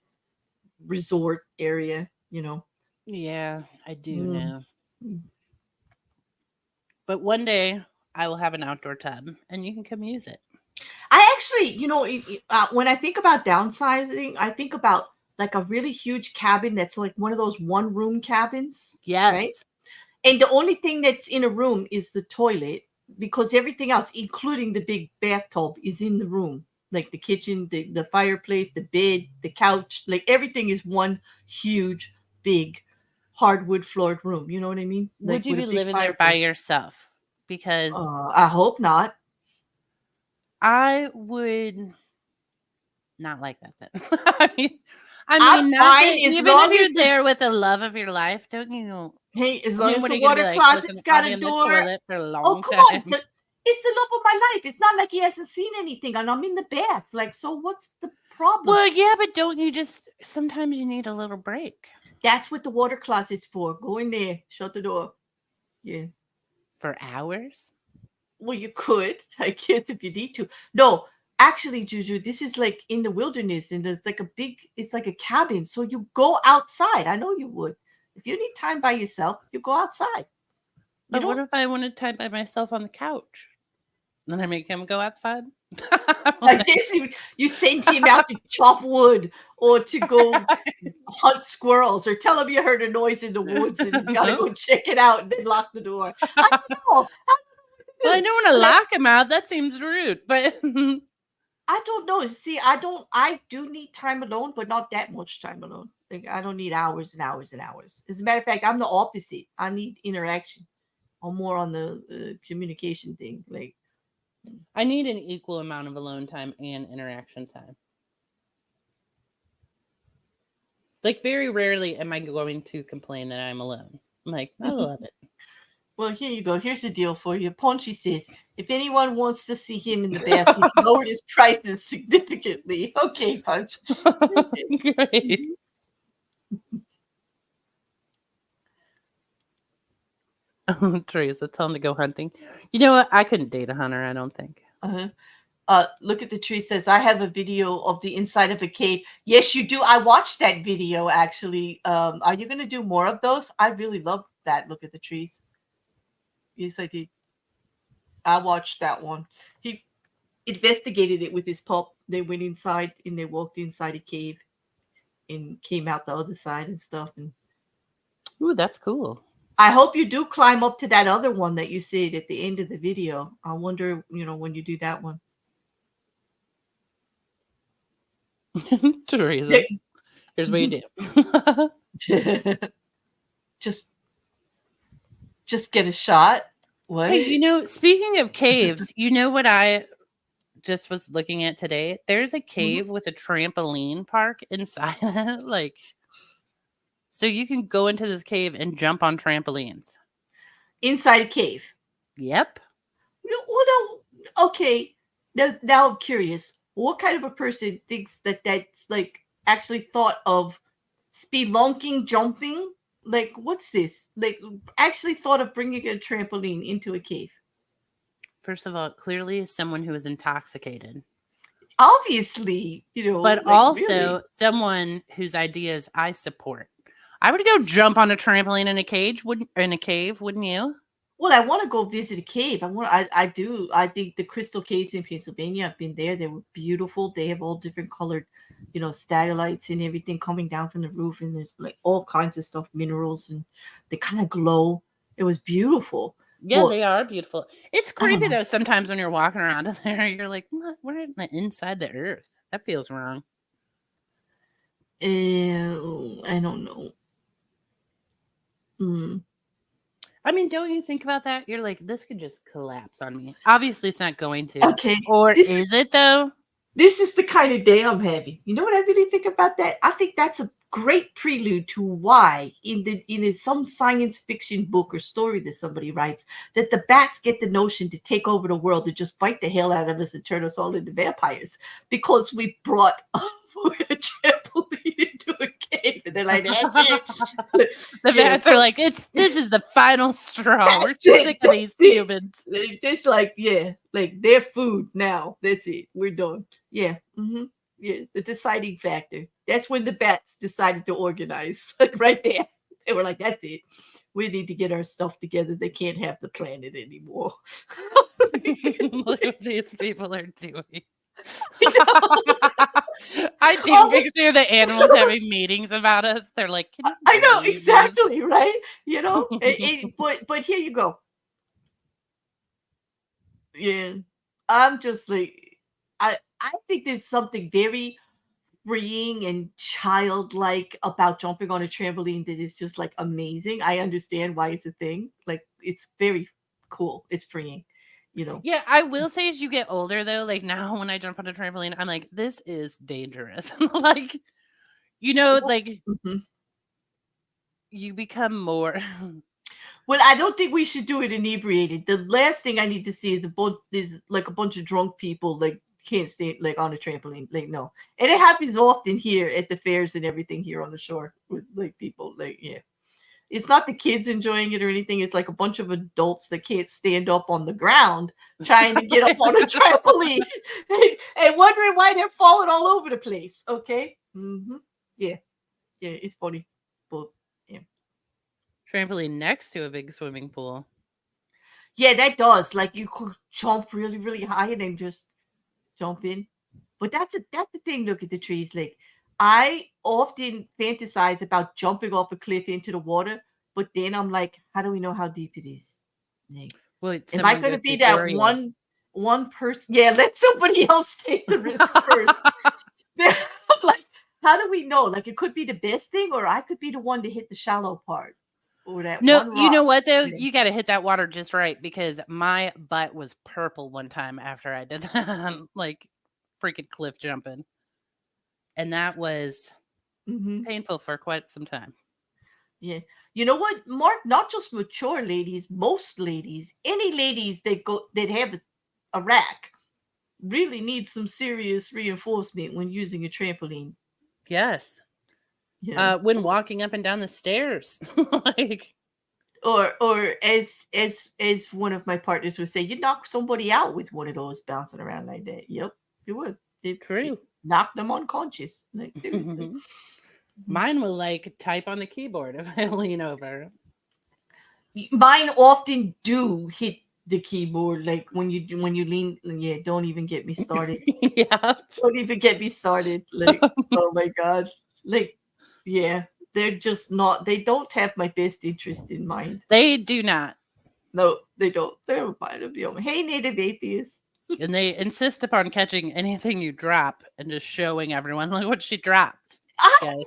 resort area. Yeah, I do Mm. know. But one day I will have an outdoor tub and you can come use it. I actually, when I think about downsizing, I think about like a really huge cabin that's like one of those one room cabins, right? Yes. And the only thing that's in a room is the toilet, because everything else, including the big bathtub, is in the room. Like the kitchen, the fireplace, the bed, the couch, like everything is one huge, big, hardwood floored room. You know what I mean? Would Like you with a be big living there by fireplace. yourself? Because I hope not. I would not like that then. I I'm mean, not fine that as even if long you're as there with the love of your life, don't you? hey, as I long mean, as what are the you gonna be water like? Listen, closet's I'll got be a in the door. toilet for a Oh, long come on. time. It's the love of my life. It's not like he hasn't seen anything and I'm in the bath. Like, so what's the problem? Well, yeah, but don't you just sometimes you need a little break That's what the water closet's for. Go in there, shut the door. Yeah. for hours? Well, you could, I guess, if you need to. No, actually, Juju, this is like in the wilderness and it's like a cabin. So you go outside. I know you would. If you need time by yourself, you go outside. You But what don't if I want to type by myself on the couch? Then I make him go outside? I guess you send him out to chop wood or to go hunt squirrels, or tell him you heard a noise in the woods and he's got to No. go check it out and then lock the door. I don't know. I Well, I don't know what to do. don't want to But lock him out. That seems rude. But I don't know. See, I do need time alone, but not that much time alone. Like I don't need hours and hours and hours. As a matter of fact, I'm the opposite. I need interaction. I'm more on the communication thing. Like I need an equal amount of alone time and interaction time. Like, very rarely am I going to complain that I'm alone. I'm like, I love it. well, here you go. Here's the deal for you. Ponchy says, if anyone wants to see him in the bath, he's lowered his prices significantly. Okay, Punch. Great. Teresa, tell him to go hunting. You know what? I couldn't date a hunter, I don't think. Uh-huh. Look at the tree says, I have a video of the inside of a cave. Yes, you do. I watched that video actually. Are you going to do more of those? I really love that. Look at the trees. Yes, I did. I watched that one. He investigated it with his pup. They went inside and they walked inside a cave and came out the other side and stuff. And Ooh, that's cool. I hope you do climb up to that other one that you said at the end of the video. I wonder, when you do that one. Teresa, here's what you do. just just get a shot. What? Hey, speaking of caves, you know what I just was looking at today? There's a Mhm. cave with a trampoline park inside it. Like, so you can go into this cave and jump on trampolines. Inside a cave. Yep. Well, no, okay. Now I'm curious. What kind of a person thinks that that's like actually thought of spelunking jumping? Like, what's this? Like, actually thought of bringing a trampoline into a cave? First of all, clearly someone who is intoxicated, Obviously, but like really. also someone whose ideas I support. I would go jump on a trampoline in a cage, wouldn't in a cave, wouldn't you? Well, I want to go visit a cave. I do. I think the crystal caves in Pennsylvania, I've been there. They were beautiful. They have all different colored, stalactites and everything coming down from the roof. And there's like all kinds of stuff, minerals, and they kind of glow. It was beautiful. Yeah, But they are beautiful. It's I don't creepy know. though. Sometimes when you're walking around in there, you're like, "What? We're in inside the earth. That feels wrong." I don't know. Mm. I mean, don't you think about that? You're like, this could just collapse on me. Obviously, it's not going to. Okay, Or this is it though? this is the kind of day I'm having. You know what I really think about that? I think that's a great prelude to why some science fiction book or story that somebody writes that the bats get the notion to take over the world and just bite the hell out of us and turn us all into vampires because we brought a trampoline into a cave and they're like, that's it. The Yeah, bats are like, this is the final straw. We're that's it. sick of That's these it. humans. It's like, yeah, like their food now. That's it. We're done. Yeah. Yeah. The deciding factor. That's when the bats decided to organize. Like right there. They were like, that's it. We need to get our stuff together. They can't have the planet anymore. Look what these people are doing. You know? I do picture the animals having meetings about us. They're like, can you I know believe this? exactly, right? You know, but here you go. Yeah, I'm just like, I think there's something very freeing and childlike about jumping on a trampoline that is just like amazing. I understand why it's a thing. Like it's very cool. It's freeing, you know. Yeah, I will say as you get older though, like now when I jump on a trampoline, I'm like, this is dangerous. Like, like Mhm. you become more Well, I don't think we should do it inebriated. The last thing I need to see is like a bunch of drunk people like can't stay like on a trampoline. Like no, and it happens often here at the fairs and everything here on the shore with like people like yeah. It's not the kids enjoying it or anything. It's like a bunch of adults that can't stand up on the ground trying to get up on a trampoline and wondering why they're falling all over the place. Okay. Yeah. Yeah. It's funny. But yeah. trampoline next to a big swimming pool. Yeah, that does. Like you could jump really, really high and then just jump in. But that's the thing. Look at the trees. Like I often fantasize about jumping off a cliff into the water, but then I'm like, how do we know how deep it is? Like, Would am I someone going goes to be before that you? one person? Yeah, let somebody else take the risk first. I'm like, how do we know? Like, it could be the best thing, or I could be the one to hit the shallow part, or that No, one you rock. know what though? Yeah. You got to hit that water just right because my butt was purple one time after I did that, like freaking cliff jumping, and that was hmm painful for quite some time. Yeah. You know what, Mark? Not just mature ladies, most ladies, any ladies that have a rack really need some serious reinforcement when using a trampoline. Yes, Yeah. when walking up and down the stairs, like Or as one of my partners would say, you knock somebody out with one of those bouncing around like that. Yep, you would. It true. knocked them unconscious. Like seriously. Mhm. Mine will like type on the keyboard if I lean over. Mine often do hit the keyboard like when you lean. Yeah, don't even get me started. Yeah, Don't even get me started. Like, oh my god. Like, yeah, they're just not. They don't have my best interest in mind. they do not. No, they don't. They're fine to be on. Hey, native atheists. And they insist upon catching anything you drop and just showing everyone like what she dropped. I Yes.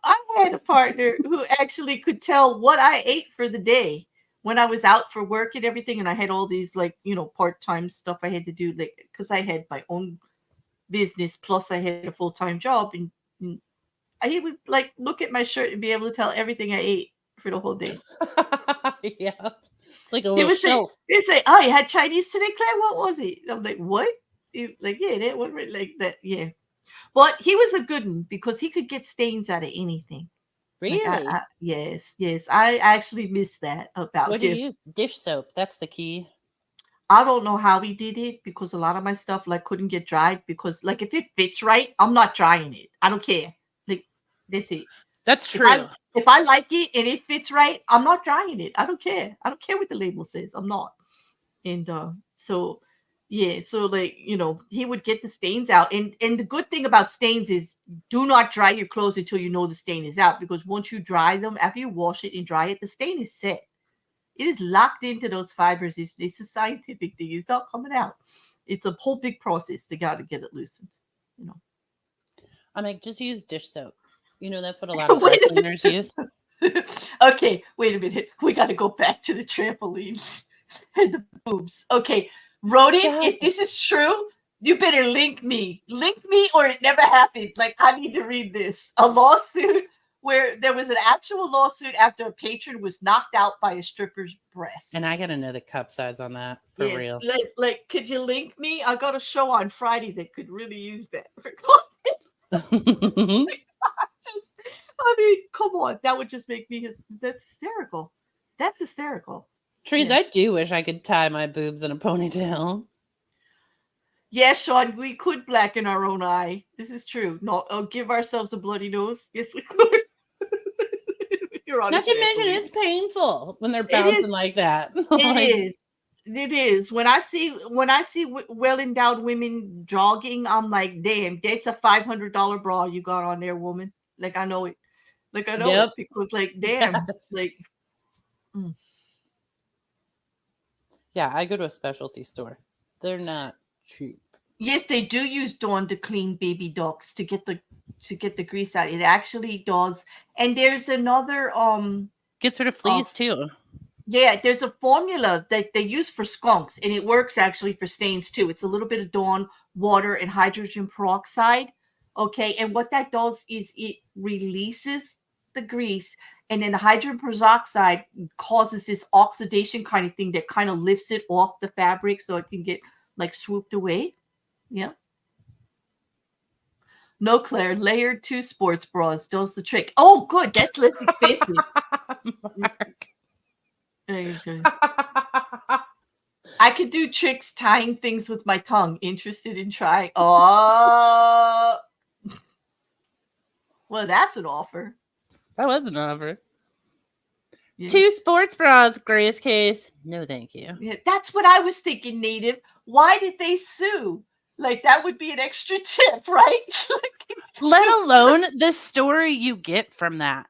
I had a partner who actually could tell what I ate for the day when I was out for work and everything, and I had all these like part-time stuff I had to do, like because I had my own business plus I had a full-time job, and he would like look at my shirt and be able to tell everything I ate for the whole day. Yeah. It's like a He little would say, shelf. they say, "Oh, you had Chinese today, Claire? What was it?" And I'm like, "What?" Like, yeah, that one like that, yeah. But he was a good one because he could get stains out of anything. Like Really? yes, I actually miss that about What do him. you use? Dish soap. That's the key. I don't know how he did it because a lot of my stuff like couldn't get dried because like if it fits right, I'm not drying it. I don't care. Like that's it. That's If I true. if I like it and it fits right, I'm not drying it. I don't care. I don't care what the label says. I'm not. And so yeah, so like he would get the stains out, and the good thing about stains is do not dry your clothes until you know the stain is out, because once you dry them, after you wash it and dry it, the stain is set. It is locked into those fibers. It's a scientific thing. It's not coming out. It's a whole big process to got to get it loosened. you know I'm like, just use dish soap. That's what a lot of dry Wait a cleaners use. minute. Okay, wait a minute. We got to go back to the trampoline and the boobs. Okay, Rodin, Stop if it. this is true, you better link me. Link me or it never happened. Like, I need to read this. A lawsuit where there was an actual lawsuit after a patron was knocked out by a stripper's breast. And I gotta know the cup size on that for Yes, real. like, could you link me? I got a show on Friday that could really use that. I mean, come on. That would just make me that's hysterical. That's hysterical. Trees, Yeah. I do wish I could tie my boobs in a ponytail. Yeah, Sean, we could blacken our own eye. This is true. No, give ourselves a bloody nose. Yes, we could. You're on Not a to mention, trampoline. it's painful when they're It is. bouncing like that. It is. It is. When I see well endowed women jogging, I'm like, damn, that's a $500 bra you got on there, woman. Like, I know it. Like, I know Yep. it because, like, damn, Yes. like. Yeah, I go to a specialty store. They're not cheap. Yes, they do use Dawn to clean baby ducks to get the grease out. It actually does. And there's another Gets rid of fleas too. yeah, there's a formula that they use for skunks, and it works actually for stains too. It's a little bit of Dawn, water, and hydrogen peroxide. Okay, and what that does is it releases the grease, and then the hydrogen peroxide causes this oxidation kind of thing that kind of lifts it off the fabric so it can get like swooped away. Yeah. No, Claire, layered 2 sports bras does the trick. Oh, good. That's less expensive. Mark. Okay. I could do tricks tying things with my tongue. Interested in trying? Oh, well, that's an offer. That was an offer. Yeah. 2 sports bras, Grace Case. No, thank you. Yeah, that's what I was thinking, Native. Why did they sue? Like, that would be an extra tip, right? Let alone the story you get from that.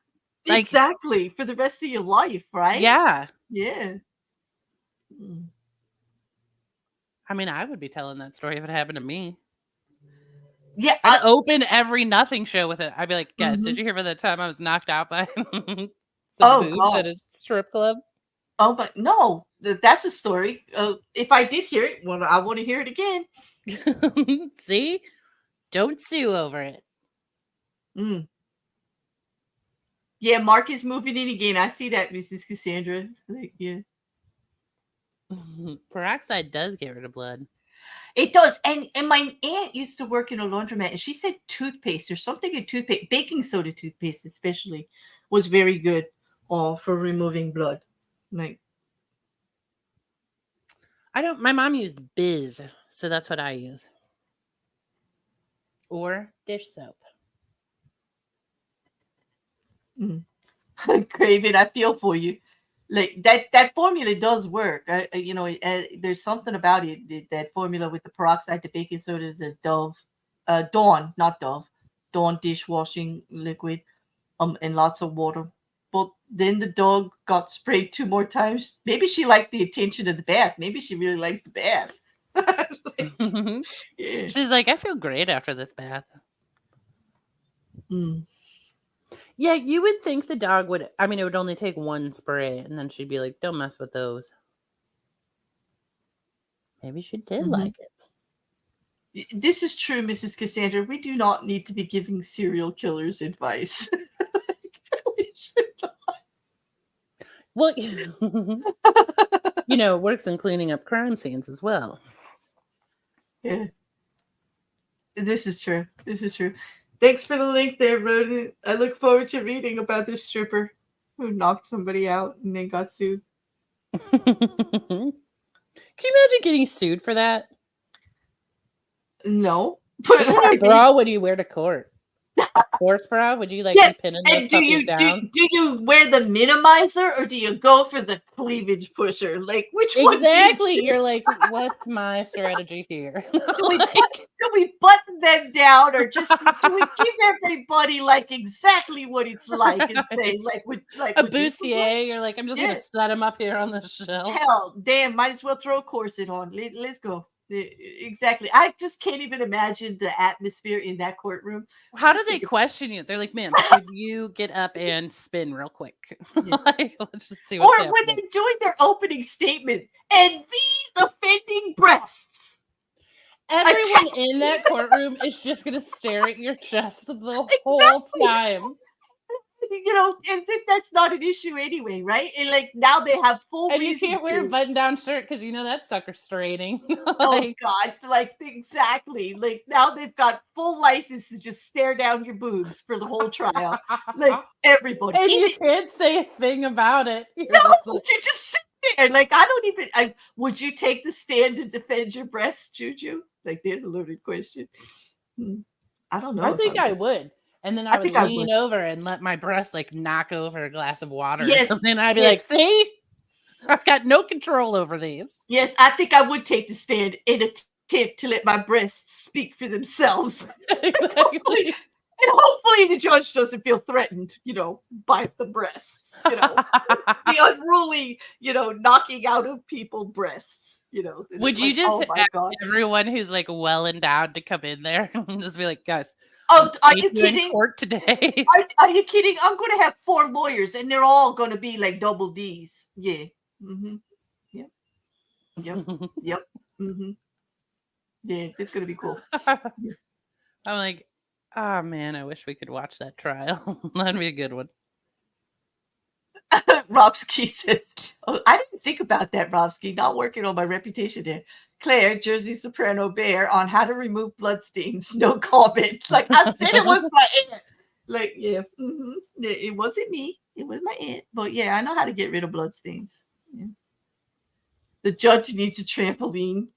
Like, exactly. For the rest of your life, right? yeah. Yeah. I mean, I would be telling that story if it happened to me. Yeah. I'd open every nothing show with it. I'd be like, guys, Mhm. did you hear about the time I was knocked out by some Oh, boobs at a gosh. strip club? Oh, but no, that's a story. If I did hear it, well, I want to hear it again. See? Don't sue over it. Mm. Yeah, Mark is moving in again. I see that, Mrs. Cassandra. Like, yeah. Peroxide does get rid of blood. It does. And my aunt used to work in a laundromat, and she said toothpaste or something in toothpaste, baking soda toothpaste especially, was very good for removing blood. Like, my mom used Biz, so that's what I use. Or dish soap. Craven, I feel for you. Like, that formula does work. There's something about it, that formula with the peroxide, the baking soda, the Dawn, not Dove, Dawn dishwashing liquid, and lots of water. But then the dog got sprayed 2 more times. Maybe she liked the attention of the bath. Maybe she really likes the bath. Yeah. She's like, I feel great after this bath. Mm. Yeah, you would think the dog would. I mean, it would only take 1 spray, and then she'd be like, don't mess with those. Maybe she did like it. This is true, Mrs. Cassandra. We do not need to be giving serial killers advice. We should not. Well, works in cleaning up crime scenes as well. Yeah. This is true. This is true. Thanks for the link there, Rodin. I look forward to reading about this stripper who knocked somebody out and then got sued. Can you imagine getting sued for that? No. What kind of bra would you wear to court? A sports bra? Would you be pinning those puppies down? Do you wear the minimizer or do you go for the cleavage pusher? Like, which one? Exactly. You're like, what's my strategy here? Do we button them down, or do we give everybody like exactly what it's like and say like a bustier? You're like, I'm just gonna set him up here on the shelf. Hell, damn, might as well throw a corset on. Let's go. Exactly. I just can't even imagine the atmosphere in that courtroom. How do Just they think, question you? They're like, ma'am, could you get up and spin real quick? yes. Like, let's just see Or what's when happening. they're doing their opening statement, and these offending breasts Everyone attack. in that courtroom is just gonna stare at your chest the whole Exactly. time. As if that's not an issue anyway, right? And like now they have full And you reason can't wear a to. button-down shirt because you know that sucker's straining. Oh Like, God, like exactly. Like now they've got full license to just stare down your boobs for the whole trial. Like everybody. and you Even can't say a thing about it. You're no, just like, you just sit there. Like I don't even would you take the stand to defend your breasts, Juju? Like there's a loaded question. I don't know I if I think I would. would. And then I I would think I lean would. over and let my breast like knock over a glass of water or Yes. something. And I'd be Yes. like, see, I've got no control over these. Yes, I think I would take the stand in a attempt to let my breasts speak for themselves. Exactly. And hopefully the judge doesn't feel threatened, by the breasts, the unruly, knocking out of people breasts, Would you like, just oh my ask God. everyone who's like well endowed to come in there and just be like, guys, Oh, are we you do in kidding? court today? Are you kidding? I'm going to have 4 lawyers and they're all going to be like double D's. Yeah. Mm-hmm. Yep. Yep. Yep. Mm-hmm. Yeah, it's going to be cool. I'm like, oh man, I wish we could watch that trial. That'd be a good one. Robsky says, oh, I didn't think about that, Robsky. Not working on my reputation there. Claire, Jersey Soprano Bear, on how to remove bloodstains. No comment. Like I said, it was my aunt. Like, yeah, it wasn't me. It was my aunt. But yeah, I know how to get rid of bloodstains. Yeah. The judge needs a trampoline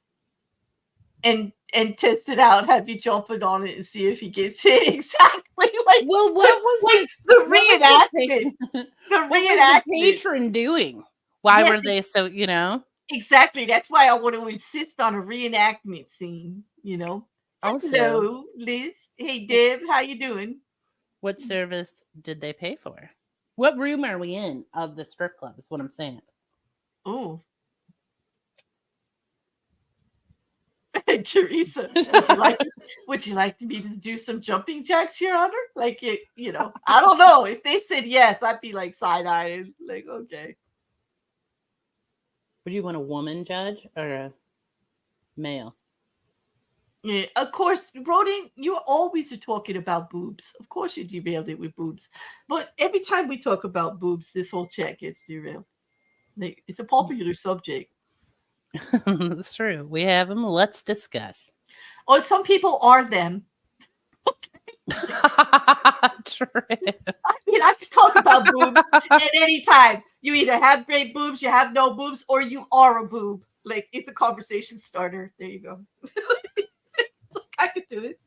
and test it out. Have you jumping on it and see if he gets hit. Exactly. Like, Well, what was the what was reenactment? The what was reenactment. the patron doing? Why Yes, were they so, Exactly. That's why I want to insist on a reenactment scene, Also, Hello, Liz. Hey, Deb. How you doing? what service did they pay for? What room are we in of the strip club is what I'm saying. Oh. Teresa, would you like me to do some jumping jacks, Your Honor? Like I don't know. If they said yes, I'd be like side-eyed, like, okay. Would you want a woman judge or a male? Yeah, of course, Brody, you always are talking about boobs. Of course you derailed it with boobs. But every time we talk about boobs, this whole chat gets derailed. Like, it's a popular subject. That's true. We have them. Let's discuss. Oh, some people are them. True. I mean, I could talk about boobs at any time. You either have great boobs, you have no boobs, or you are a boob. Like, it's a conversation starter. There you go. I could do it.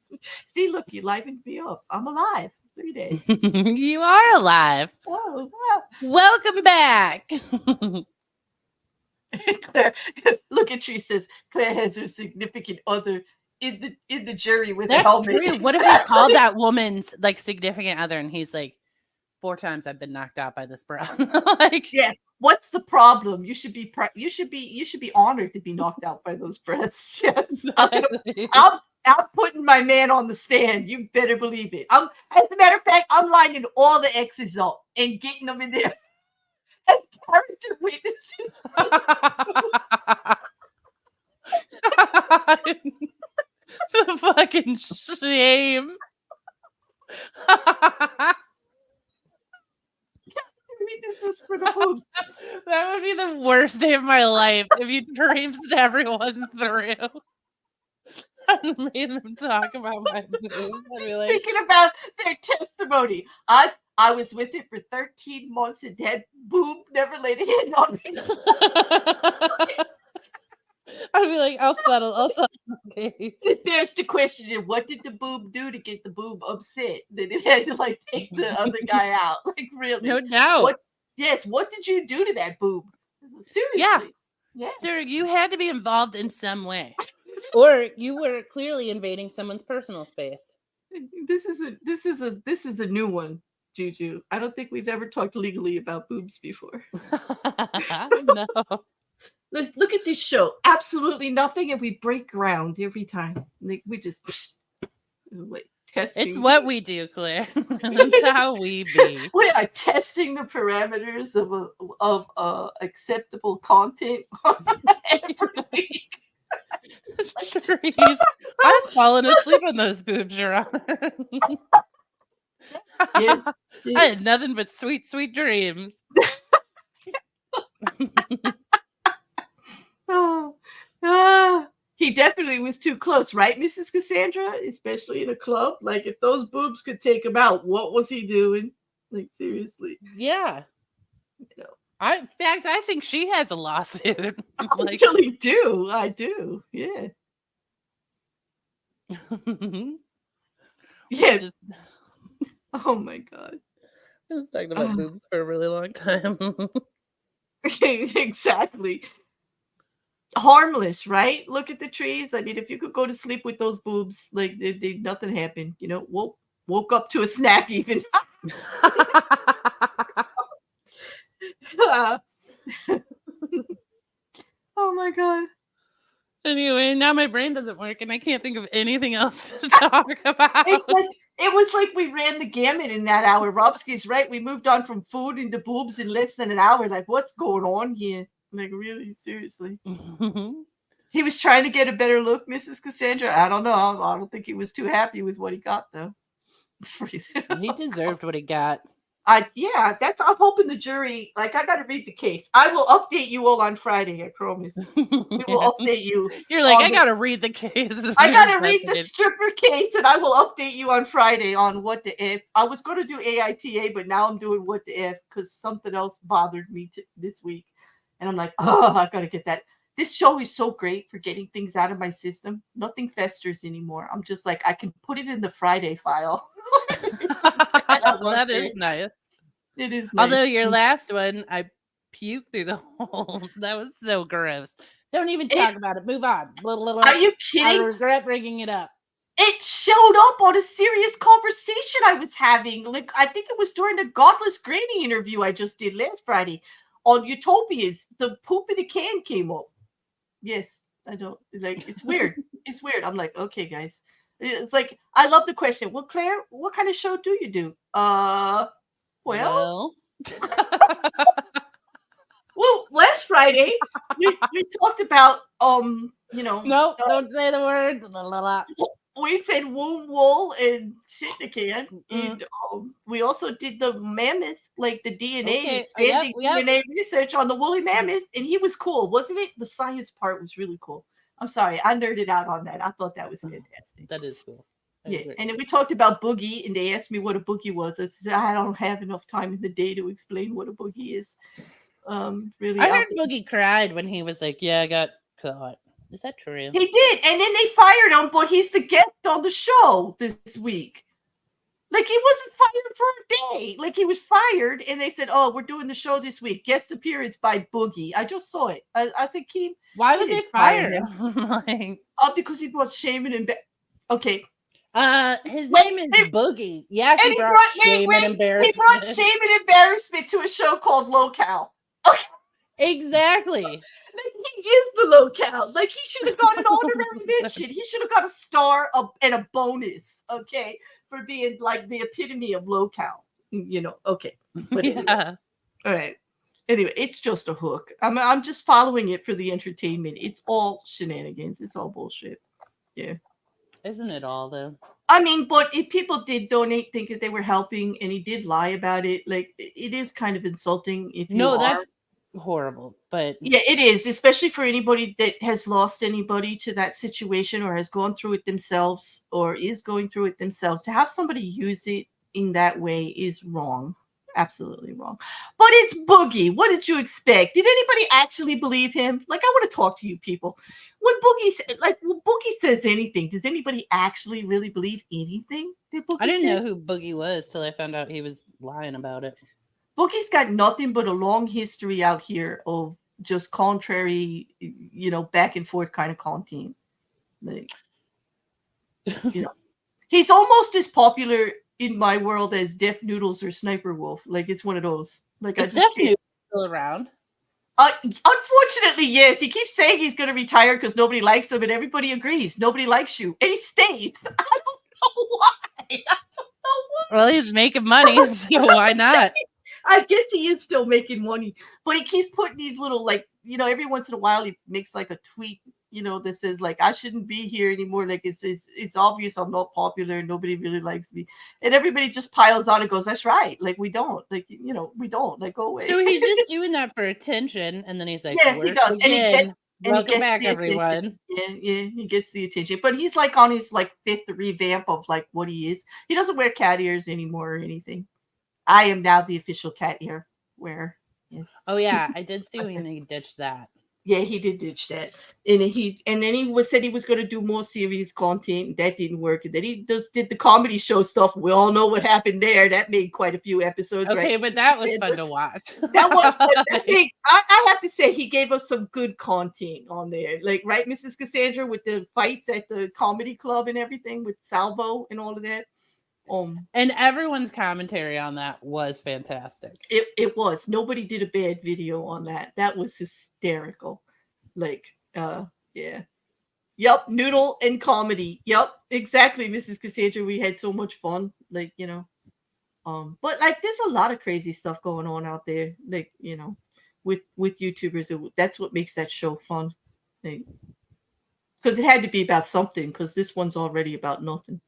See, look, you livened me up. I'm alive. Look at that. You are alive. Whoa, wow. Welcome back. Claire, look at you. Says Claire has her significant other in the jury with a helmet. That's true. What if he called that woman's like significant other and he's like, 4 times I've been knocked out by this bro. Like, yeah. What's the problem? You should be honored to be knocked out by those breasts. Yes. I'm putting my man on the stand. You better believe it. As a matter of fact, I'm lining all the X's up and getting them in there as character witnesses. The fucking shame. Witnesses for the boobs. That would be the worst day of my life if you traipsed everyone through and made them talk about my boobs. I'd be like, Speaking about their testimony, I was with it for 13 months and that boob never laid a hand on me. I'd be like, I'll settle this case. There's the question: what did the boob do to get the boob upset that it had to like take the other guy out? Like, really? No doubt. What did you do to that boob? Seriously? Yeah. Sir, you had to be involved in some way, or you were clearly invading someone's personal space. This is a new one, Juju. I don't think we've ever talked legally about boobs before. No. Let's look at this show. Absolutely nothing, and we break ground every time. Like we just like testing. It's what we do, Claire. That's how we be. We are testing the parameters of acceptable content every week. Trees. I've fallen asleep on those boobs, Your Honor. Yes, I yes. had nothing but sweet, sweet dreams. He definitely was too close, right, Mrs. Cassandra? Especially in a club. Like, if those boobs could take him out, what was he doing? Like, seriously. Yeah. You know. In fact, I think she has a lawsuit. I really do. I do. Yeah. Yeah. Just, oh my God. I was talking about boobs for a really long time. Exactly. Harmless, right? Look at the trees. I mean, if you could go to sleep with those boobs, like nothing happened. You know, woke up to a snack even. Oh my God. Anyway, now my brain doesn't work and I can't think of anything else to talk about. It was like we ran the gamut in that hour. Robsky's right. We moved on from food into boobs in less than an hour. Like, what's going on here? Like, really, seriously. He was trying to get a better look, Mrs. Cassandra. I don't know. I don't think he was too happy with what he got, though. He deserved what he got. I'm hoping the jury, like, I got to read the case. I will update you all on Friday, I promise. We will update you. You're like, I got to read the case. I got to read the stripper case, and I will update you on Friday on what the F. I was going to do AITA, but now I'm doing what the F because something else bothered me this week. And I'm like, I got to get that. This show is so great for getting things out of my system. Nothing festers anymore. I'm just like, I can put it in the Friday file. That is nice. It is nice. Although your last one, I puked through the hole. That was so gross. Don't even talk about it. Move on. Are you kidding? I regret bringing it up. It showed up on a serious conversation I was having. Like, I think it was during the Godless Granny interview I just did last Friday on Utopias. The poop in a can came up. Yes, I don't like. It's weird. It's weird. I'm like, okay, guys. It's like, I love the question. Well, Claire, what kind of show do you do? Well, last Friday we talked about no, don't say the words. We said womb wool and shit in a can. And we also did the mammoth, like the DNA, expanding DNA research on the woolly mammoth, and he was cool, wasn't it? The science part was really cool. I'm sorry, I nerded out on that. I thought that was fantastic. That is cool. Yeah, and then we talked about boogie, and they asked me what a boogie was. I said, I don't have enough time in the day to explain what a boogie is. Really, I heard Boogie cried when he was like, "Yeah, I got caught." Is that true? He did, and then they fired him, but he's the guest on the show this week. Like, he wasn't fired for a day. Like, he was fired, and they said, "Oh, we're doing the show this week. Guest appearance by Boogie." I just saw it. I said, "Keem, why would they fire him?" Because he brought shame and embarrassment. Okay. His name is Boogie. Yeah, he brought shame and embarrassment. He brought shame and embarrassment to a show called Locale. Okay. Exactly. Like, he is the locale. Like, he should have got an honorary mention. He should have got a star and a bonus, okay, for being like the epitome of locale. Okay. But anyway. Yeah. All right. Anyway, it's just a hook. I'm just following it for the entertainment. It's all shenanigans. It's all bullshit. Yeah. Isn't it all, though? I mean, but if people did donate thinking they were helping and he did lie about it, like, it is kind of insulting if you are. That's horrible, but yeah, it is, especially for anybody that has lost anybody to that situation or has gone through it themselves or is going through it themselves. To have somebody use it in that way is wrong. Absolutely wrong. But it's Boogie. What did you expect? Did anybody actually believe him? Like, I want to talk to you people. When Boogie says anything, does anybody actually really believe anything that Boogie I didn't said? know who Boogie was till I found out he was lying about it. Boogie's got nothing but a long history out here of just contrary, back and forth kind of content. Like, he's almost as popular in my world as Def Noodles or Sniper Wolf. Like, it's one of those. Like, Is Def Noodles still around? Unfortunately, yes. He keeps saying he's going to retire because nobody likes him, and everybody agrees. Nobody likes you, and he stays. I don't know why. I don't know Well, he's making money, so why not? I guess he is still making money, but he keeps putting these little, like, every once in a while he makes like a tweet, that says like, I shouldn't be here anymore. Like it's obvious I'm not popular. Nobody really likes me. And everybody just piles on and goes, that's right. Like we don't we don't like go away. So he's just doing that for attention, and then he's like, Yeah, he "Work does. again. And he Welcome gets back, the attention. everyone." Yeah, he gets the attention. But he's like on his like fifth revamp of like what he is. He doesn't wear cat ears anymore or anything. I am now the official cat ear wearer. Yes. Oh yeah, I did see when he ditched that. Yeah, he did ditch that, and then he said he was going to do more series content. That didn't work, and then he just did the comedy show stuff. We all know what happened there. That made quite a few episodes, right? Okay, but that was fun to watch. That was I have to say he gave us some good content on there, like right, Mrs. Cassandra, with the fights at the comedy club and everything with Salvo and all of that. And everyone's commentary on that was fantastic. It was. Nobody did a bad video on that. That was hysterical. Like, yeah. Yep, noodle and comedy. Yep, exactly, Mrs. Cassandra. We had so much fun. Like, but like there's a lot of crazy stuff going on out there. Like, with YouTubers. That's what makes that show fun. Like, because it had to be about something, because this one's already about nothing.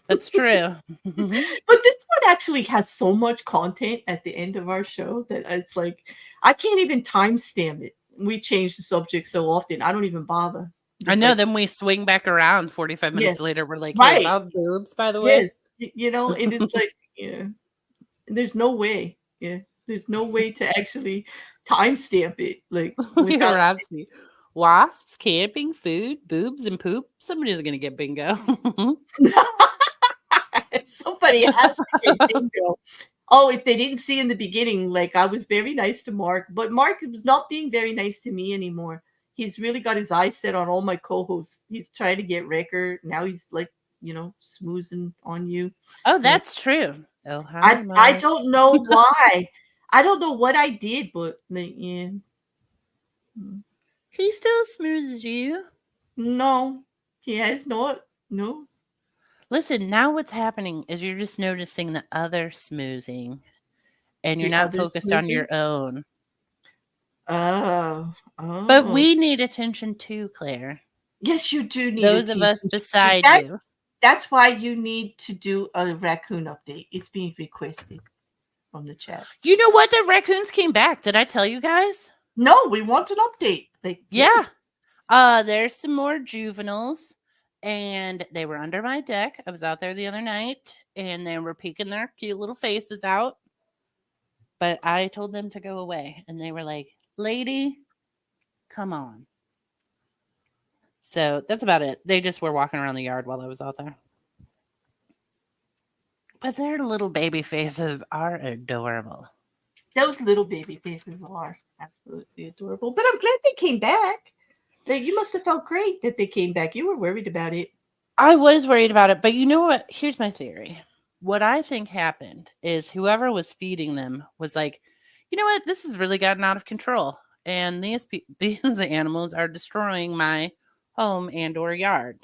That's true. But this one actually has so much content at the end of our show that it's like I can't even timestamp it. We change the subject so often. I don't even bother. I know. Like, Then we swing back around 45 minutes yes, later. We're like, hey, right. about boobs, by the way. Yes. It is like, there's no way. Yeah. There's no way to actually timestamp it. Like without Robsy. Wasps, camping, food, boobs, and poop. Somebody's gonna get bingo. Somebody has to get bingo. Oh, if they didn't see in the beginning, like I was very nice to Mark, but Mark was not being very nice to me anymore. He's really got his eyes set on all my co-hosts. He's trying to get record. Now he's like, smoozing on you. Oh, that's true. Oh, hi, I don't know why. I don't know what I did, but like, yeah. He still smoozes you. No, he has not. No. Listen, now what's happening is you're just noticing the other smoozing, and you're not focused on your own. Oh. But we need attention too, Claire. Yes, you do need those attention. of us beside you. That's why you need to do a raccoon update. It's being requested from the chat. You know what? The raccoons came back. Did I tell you guys? No, we want an update. Like, yeah. There's some more juveniles, and they were under my deck. I was out there the other night, and they were peeking their cute little faces out. But I told them to go away, and they were like, lady, come on. So that's about it. They just were walking around the yard while I was out there. But their little baby faces are adorable. Those little baby faces are absolutely adorable. But I'm glad they came back. You must have felt great that they came back. You were worried about it. I was worried about it. But you know what? Here's my theory. What I think happened is whoever was feeding them was like, you know what? This has really gotten out of control. And these animals are destroying my home and or yard.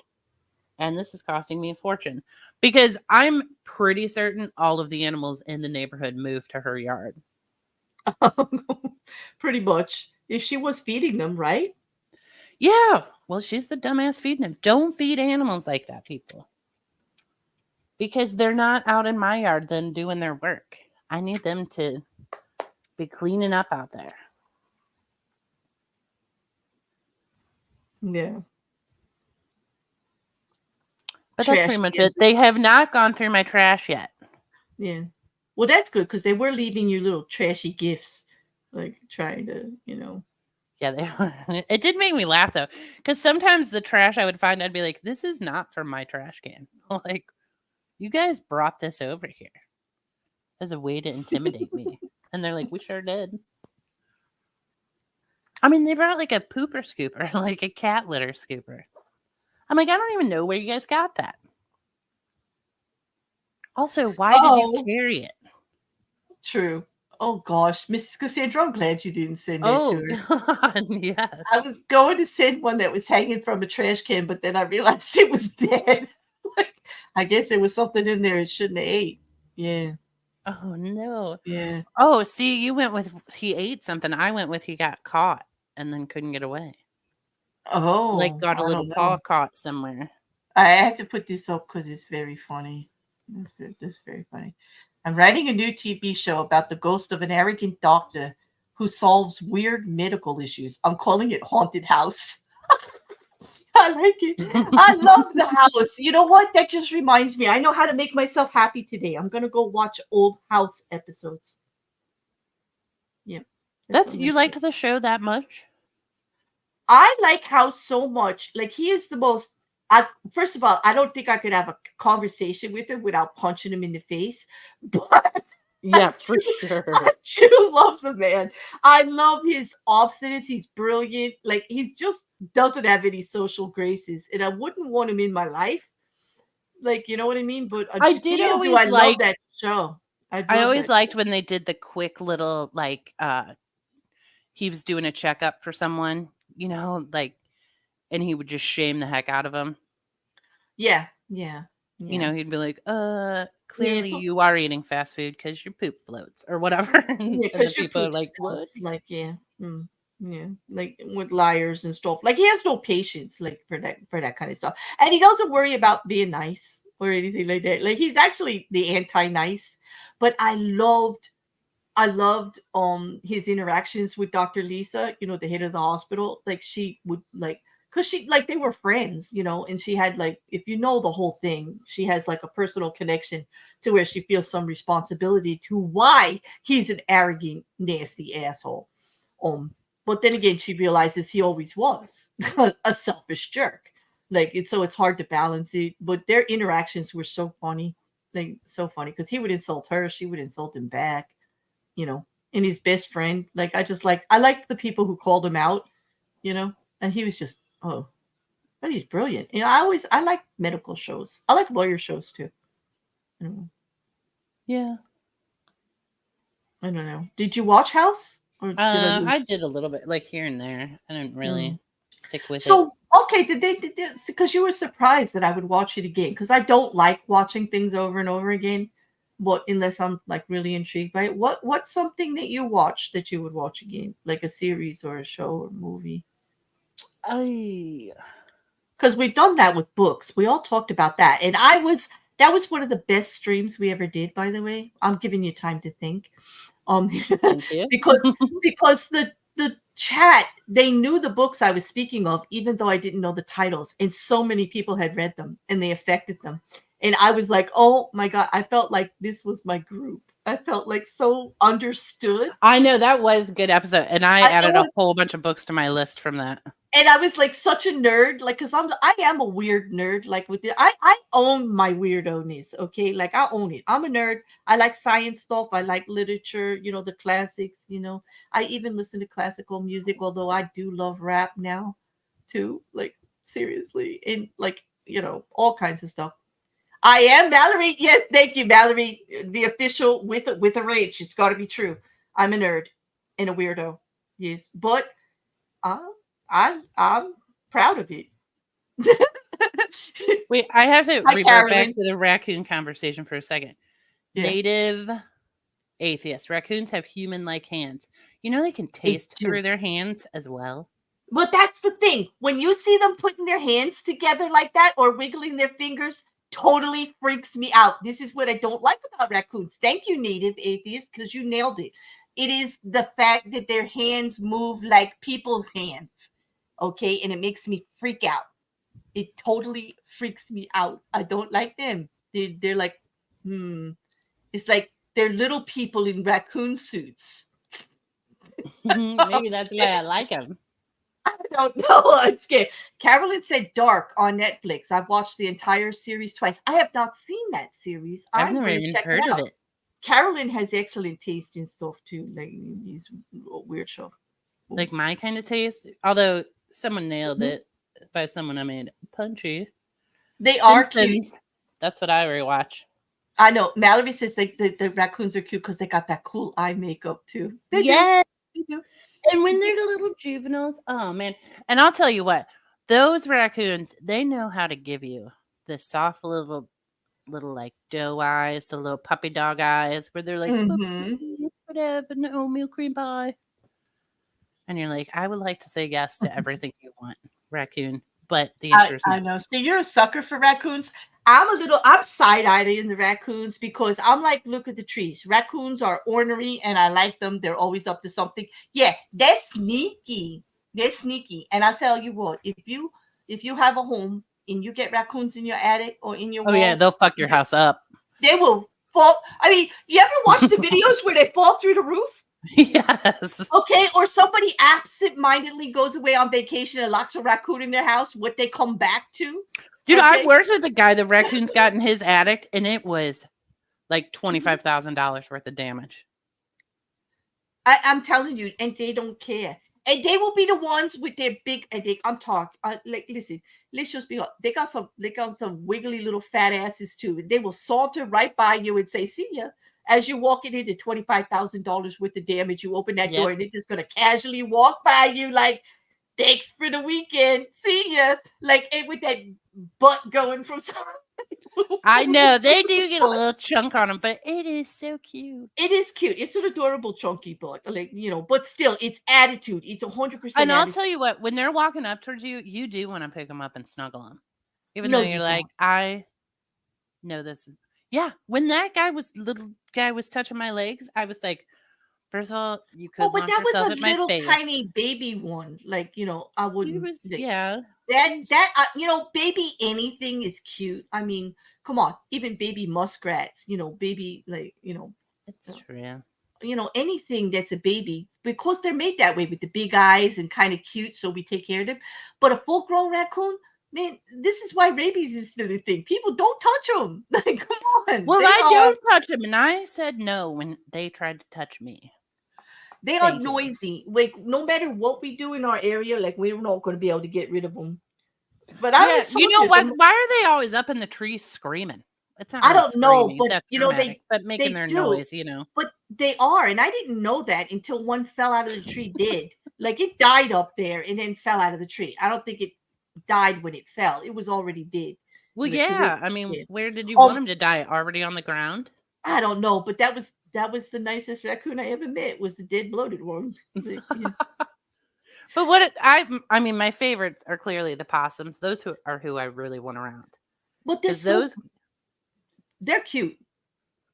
And this is costing me a fortune. Because I'm pretty certain all of the animals in the neighborhood moved to her yard. Pretty much. If she was feeding them, right? Yeah. Well, she's the dumbass feeding them. Don't feed animals like that, people. Because they're not out in my yard then doing their work. I need them to be cleaning up out there. Yeah. But that's pretty much it. They have not gone through my trash yet. Yeah. Well, that's good because they were leaving you little trashy gifts, like trying to, Yeah, they are. It did make me laugh though, because sometimes the trash I would find, I'd be like, "This is not from my trash can." Like, you guys brought this over here as a way to intimidate me, and they're like, "We sure did." I mean, they brought like a pooper scooper, like a cat litter scooper. I'm like, I don't even know where you guys got that. Also, why did you carry it? True. Oh gosh, Mrs. Cassandra, I'm glad you didn't send that to Oh her. God, yes. I was going to send one that was hanging from a trash can, but then I realized it was dead. Like, I guess there was something in there it shouldn't have ate. Yeah, Oh no. yeah. Oh, see, you went with he ate something. I went with he got caught and then couldn't get away. Like Oh, got a I little don't know. paw caught somewhere. I had to put this up because it's very funny. This is very funny. I'm writing a new TV show about the ghost of an arrogant doctor who solves weird medical issues. I'm calling it Haunted House. I like it. I love the house. You know what? That just reminds me. I know how to make myself happy today. I'm gonna go watch old House episodes. Yeah, that's what That's I'm gonna you do. liked the show that much? I like House so much. Like he is the most. I first of all, I don't think I could have a conversation with him without punching him in the face. But I Yeah, for I sure. do love the man. I love his obstinance. He's brilliant. Like he's just doesn't have any social graces, and I wouldn't want him in my life. Like you know what I mean. But I did damn, do always I love like that show? I I love always that liked show. when they did the quick little like he was doing a checkup for someone, like and he would just shame the heck out of him. Yeah, yeah, yeah, He'd be like, yeah. clearly So you are eating fast food because your poop floats or whatever. and yeah, the because your people are poop like, what? smells like yeah, yeah, like with liars and stuff. Like he has no patience, like for that kind of stuff, and he doesn't worry about being nice or anything like that. Like he's actually the anti-nice. But I loved his interactions with Dr. Lisa, the head of the hospital. Like she would like because she like they were friends, and she had like if you know the whole thing, she has like a personal connection to where she feels some responsibility to why he's an arrogant, nasty asshole. Um, but then again, she realizes he always was a selfish jerk. Like it's hard to balance it. But their interactions were so funny. Like so funny because he would insult her, she would insult him back you know, and his best friend. Like I liked the people who called him out, and he was just but he's brilliant. I like medical shows. I like lawyer shows too. I don't know. Yeah. I don't know. Did you watch House or did I lose? I did a little bit, like here and there. I didn't Mm. really stick with it. So okay, did this because you were surprised that I would watch it again because I don't like watching things over and over again. But unless I'm like really intrigued by it, what's something that you watched that you would watch again, like a series or a show or movie? I Because we've done that with books. We all talked about that. And that was one of the best streams we ever did, by the way. I'm giving you time to think. Um thank you. because the chat, they knew the books I was speaking of, even though I didn't know the titles. And so many people had read them and they affected them. And I was like, oh my God, I felt like this was my group. I felt like so understood. I know that was a good episode, and I It added a was whole bunch of books to my list from that. and I was like such a nerd, like because I am a weird nerd. Like with the I own my weirdo-ness, okay? Like I own it. I'm a nerd. I like science stuff. I like literature, the classics. I even listen to classical music, although I do love rap now too. Like seriously, and like all kinds of stuff. I am Valerie. Yes, thank you, Valerie. The official with a rage. It's got to be true. I'm a nerd and a weirdo. Yes, but uh, I'm proud of it. Wait, I have to Hi, revert back Carolyn. to the raccoon conversation for a second. Yeah, Native atheists. Raccoons have human-like hands. They can they taste do. through their hands as well. But that's the thing. When you see them putting their hands together like that or wiggling their fingers, totally freaks me out. This is what I don't like about raccoons. Thank you, native atheists, because you nailed it. It is the fact that their hands move like people's hands. Okay, and it makes me freak out. It totally freaks me out. I don't like them. They're like, it's like they're little people in raccoon suits. I'm Maybe that's why scared. I like them. I don't know. I'm scared. Carolyn said Dark on Netflix. I've watched the entire series twice. I have not seen that series. I've I'm never going to even check it heard of out. it. Carolyn has excellent taste in stuff too, like these weird stuff. Like my kind of taste. Although someone nailed it. By someone I mean Punchy. They are cute. Simpsons. That's what I rewatch. I know. Mallory says like the raccoons are cute because they got that cool eye makeup too. They do. Yes. They do. And when they're the little juveniles, oh man. And I'll tell you what, those raccoons, they know how to give you the soft little like doe eyes, the little puppy dog eyes, where they're like, "Oh, Mm-hmm. please, whatever, no meal cream pie." And you're like, I would like to say yes to everything you want, raccoon. But the answer is no. I know. See, you're a sucker for raccoons. I'm side-eyed in the raccoons because I'm like, look at the trees. Raccoons are ornery and I like them. They're always up to something. Yeah, they're sneaky. They're sneaky. And I tell you what, if you have a home and you get raccoons in your attic or in your Oh yeah, walls, they'll fuck your house up. they will fall. I mean, do you ever watch the videos where they fall through the roof? Yes. Okay, or somebody absent-mindedly goes away on vacation and locks a raccoon in their house, what they come back to. Dude, I Okay. worked with a guy the raccoons got in his attic, and it was like $25,000 worth of damage. I'm telling you, and they don't care. And they will be the ones with their big. And I'm talking. Like, listen, let's just be. They got some wiggly little fat asses too. They will saunter right by you and say, "See ya." As you're walking into $25,000 worth of damage, you open that door, Yep. and they're just gonna casually walk by you, like, "Thanks for the weekend. See ya." Like, and with that butt going from. I know they do get a little chunk on them, but it is so cute. It is cute. It's an adorable chunky butt, like, but still, it's attitude. It's 100% And I'll attitude. tell you what, when they're walking up towards you, you do want to pick them up and snuggle them, even No, though you you're like, don't. I know this is. Yeah, when that little guy was touching my legs, I was like, first of all, you Oh, could but launch that was yourself a at my little face. tiny baby one. Like, I He wouldn't. was, yeah. Baby anything is cute. I mean, come on, even baby muskrats. Baby, like, It's true. anything that's a baby, because they're made that way with the big eyes and kind of cute, so we take care of them. But a full-grown raccoon, man, this is why rabies is still a thing. People don't touch them. Like, come on, Well, I don't touch them, and I said no when they tried to touch me. they are Thank you. noisy. Like, no matter what we do in our area, like, we're not going to be able to get rid of them. But I Yeah, always you told know you, what? Why are they always up in the trees screaming? It's not I really don't know, screaming. but That's dramatic, but making they their do, noise, you know. but they are, and I didn't know that until one fell out of the tree. Did like it died up there and then fell out of the tree. I don't think it died when it fell. It was already dead. Well, Because yeah. I mean, yeah. where did you want Um, them to die? Already on the ground? I don't know, but that was the nicest raccoon I ever met. Was the dead bloated one. Like, yeah. But I mean, my favorites are clearly the possums. Those who I really want around. But they're Because those, they're cute.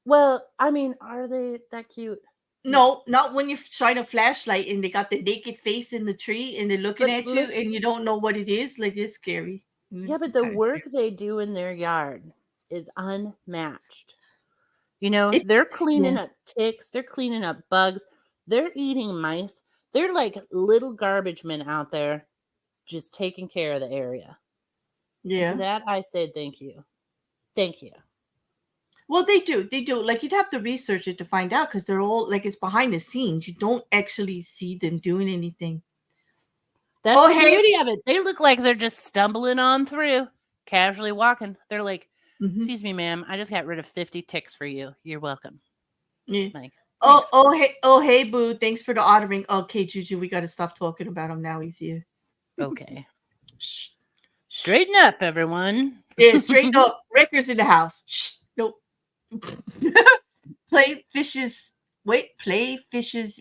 well, I mean, are they that cute? No. No, not when you shine a flashlight and they got the naked face in the tree and they're looking But at you listen, and you don't know what it is. Like, it's scary. yeah, but It's the kind of work scary. they do in their yard is unmatched. You know, It, they're cleaning yeah, up ticks, they're cleaning up bugs, they're eating mice. They're like little garbage men out there just taking care of the area. And to yeah. that, I said thank you. Thank you. Well, they do. They do. Like, you'd have to research it to find out because they're all like, it's behind the scenes. You don't actually see them doing anything. That's Oh, the hey. beauty of it. They look like they're just stumbling on through, casually walking. They're like, Mhm. excuse me, ma'am, I just got rid of 50 ticks for you. You're welcome. Yeah. Like, Oh, thanks. hey, boo. Thanks for the ordering. Okay, Juju, we got to stop talking about him now. He's here. Okay. Shh. Straighten up, everyone. Yeah, straighten up. Wrecker's in the house. Shh. Nope. Play fishes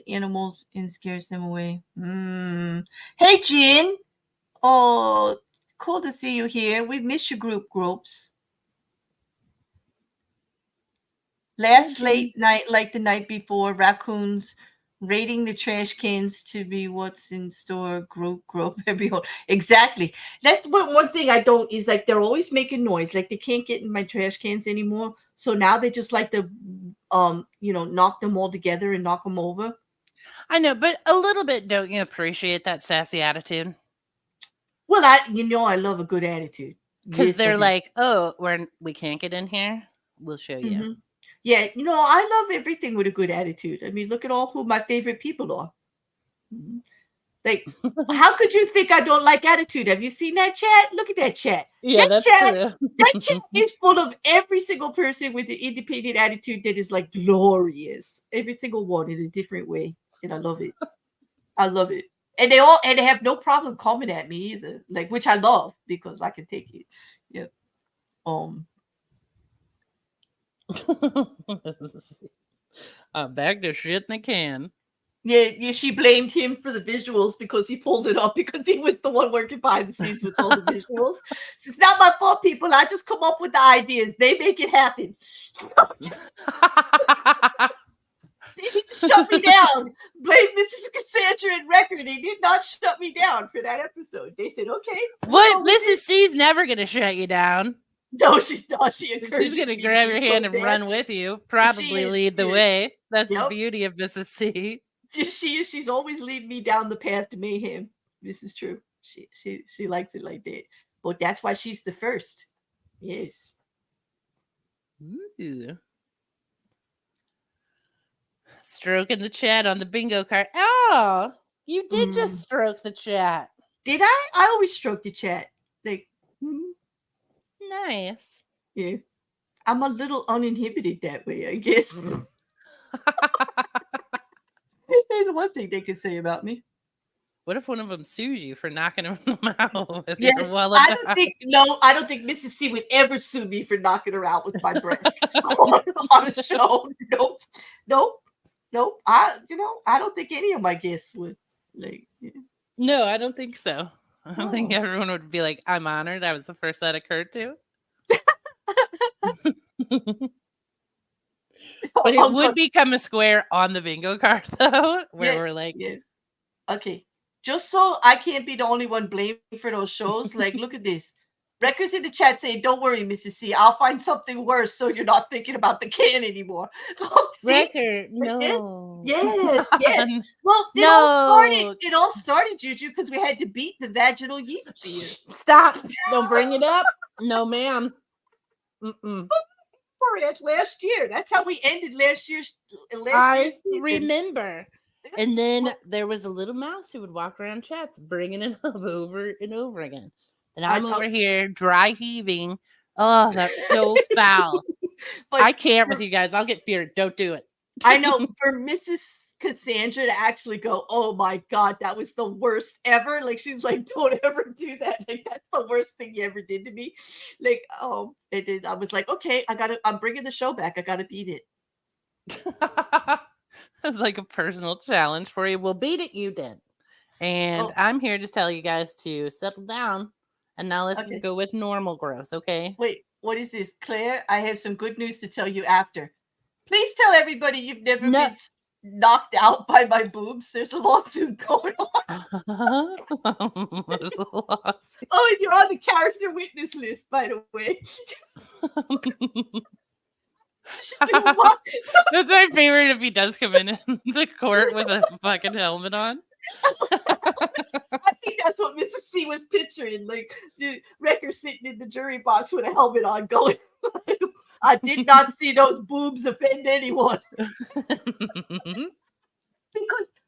animals and scares them away. Hey, Jean. Oh, cool to see you here. We miss your group groups. Hi, Last Jen. late night, like the night before, raccoons raiding the trash cans to be what's in store. Group, everyone. Exactly. That's one thing I don't is like they're always making noise. Like they can't get in my trash cans anymore. So now they just like to, knock them all together and knock them over. I know, but a little bit, don't you appreciate that sassy attitude? Well, I love a good attitude. Because Yes, I they're do. like, oh, we can't get in here. We'll show you. Hmm. Yeah, I love everything with a good attitude. I mean, look at all who my favorite people are. Mhm. Like, how could you think I don't like attitude? Have you seen that chat? Look at that chat. Yeah, that's true. That chat is full of every single person with an independent attitude that is like glorious. Every single one in a different way. And I love it. I love it. And they have no problem coming at me either. Like, which I love because I can take it. Yeah. Back to shit in a can. Yeah, she blamed him for the visuals because he pulled it up because he was the one working behind the scenes with all the visuals. So it's not my fault, people. I just come up with the ideas. They make it happen. They didn't shut me down. Blame Mrs. Cassandra and Record. They did not shut me down for that episode. They said, okay. What? Mrs. C's never going to shut you down. No, she's not. She's going to grab your hand and run with you. Probably lead the way. That's the beauty of Mrs. C. She's always leading me down the path to mayhem. This is true. She likes it like that. But that's why she's the first. Yes. Ooh. Stroking the chat on the bingo card. Oh, you did just stroke the chat. Did I? I always stroke the chat. Like, nice. Yeah. I'm a little uninhibited that way, I guess. There's one thing they could say about me. What if one of them sues you for knocking them out with your wallet? I don't think Mrs. C would ever sue me for knocking her out with my breasts on a show. Nope. I don't think any of my guests would. Like, yeah. No, I don't think so. I don't think everyone would be like, I'm honored. That was the first that occurred to. But it would become a square on the bingo card, though, where we're like, okay, just so I can't be the only one blamed for those shows. Like, look at this. Records in the chat saying, "Don't worry, Mrs. C. I'll find something worse, so you're not thinking about the can anymore." Record, no. Yes. Well, it all started, JuJu, because we had to beat the vaginal yeast fear. Stop! Don't bring it up. No, ma'am. Last year. That's how we ended last year's. I remember. And then there was a little mouse who would walk around chats, bringing it up over and over again. And I'm over here dry heaving. Oh, that's so foul. I can't with you guys. I'll get feared. Don't do it. I know. For Mrs. Cassandra to actually go, oh my God, that was the worst ever. Like, she's like, don't ever do that. Like, that's the worst thing you ever did to me. Like, it did. I was like, okay, I'm bringing the show back. I got to beat it. It's like a personal challenge for you. Well, beat it, you did. And I'm here to tell you guys to settle down. And now let's just go with normal gross, okay? Wait, what is this? Claire, I have some good news to tell you after. Please tell everybody you've never been knocked out by my boobs. There's a lawsuit going on. There's a lawsuit. Oh, and you're on the character witness list, by the way. That's my favorite if he does come into court with a fucking helmet on. I think that's what Mrs. C was picturing, like the Wrecker sitting in the jury box with a helmet on going, I did not see those boobs offend anyone. Because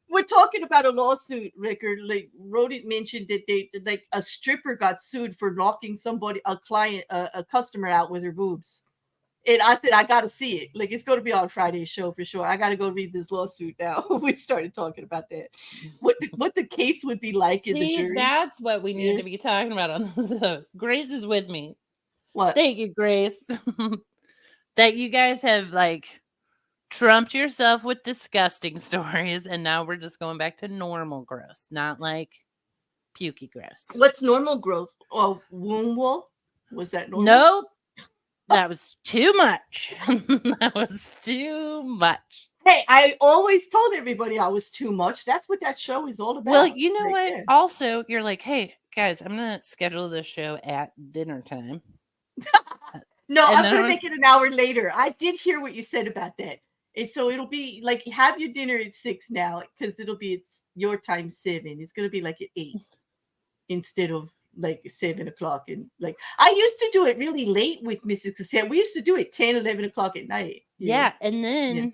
we're talking about a lawsuit, Ricker. Like Rodent mentioned that a stripper got sued for knocking a customer out with her boobs. And I said, I got to see it. Like, it's going to be on Friday's show for sure. I got to go read this lawsuit now. We started talking about that. What the case would be like in the jury. That's what we need to be talking about on this. Grace is with me. What? Thank you, Grace. That you guys have, like, trumped yourself with disgusting stories, and now we're just going back to normal gross, not, like, pukey gross. What's normal gross? Oh, womb wool? Was that normal? Nope. That was too much. That was too much. Hey, I always told everybody I was too much. That's what that show is all about. Well, you know what? Yeah. Also, you're like, hey, guys, I'm going to schedule this show at dinner time. No, I'm going to make it an hour later. I did hear what you said about that. And so it'll be like, have your dinner at 6 now, because it's your time 7. It's going to be like at 8 instead of like 7 o'clock. And like, I used to do it really late with Mrs. Cassandra. We used to do it 10, 11 o'clock at night. Yeah. And then,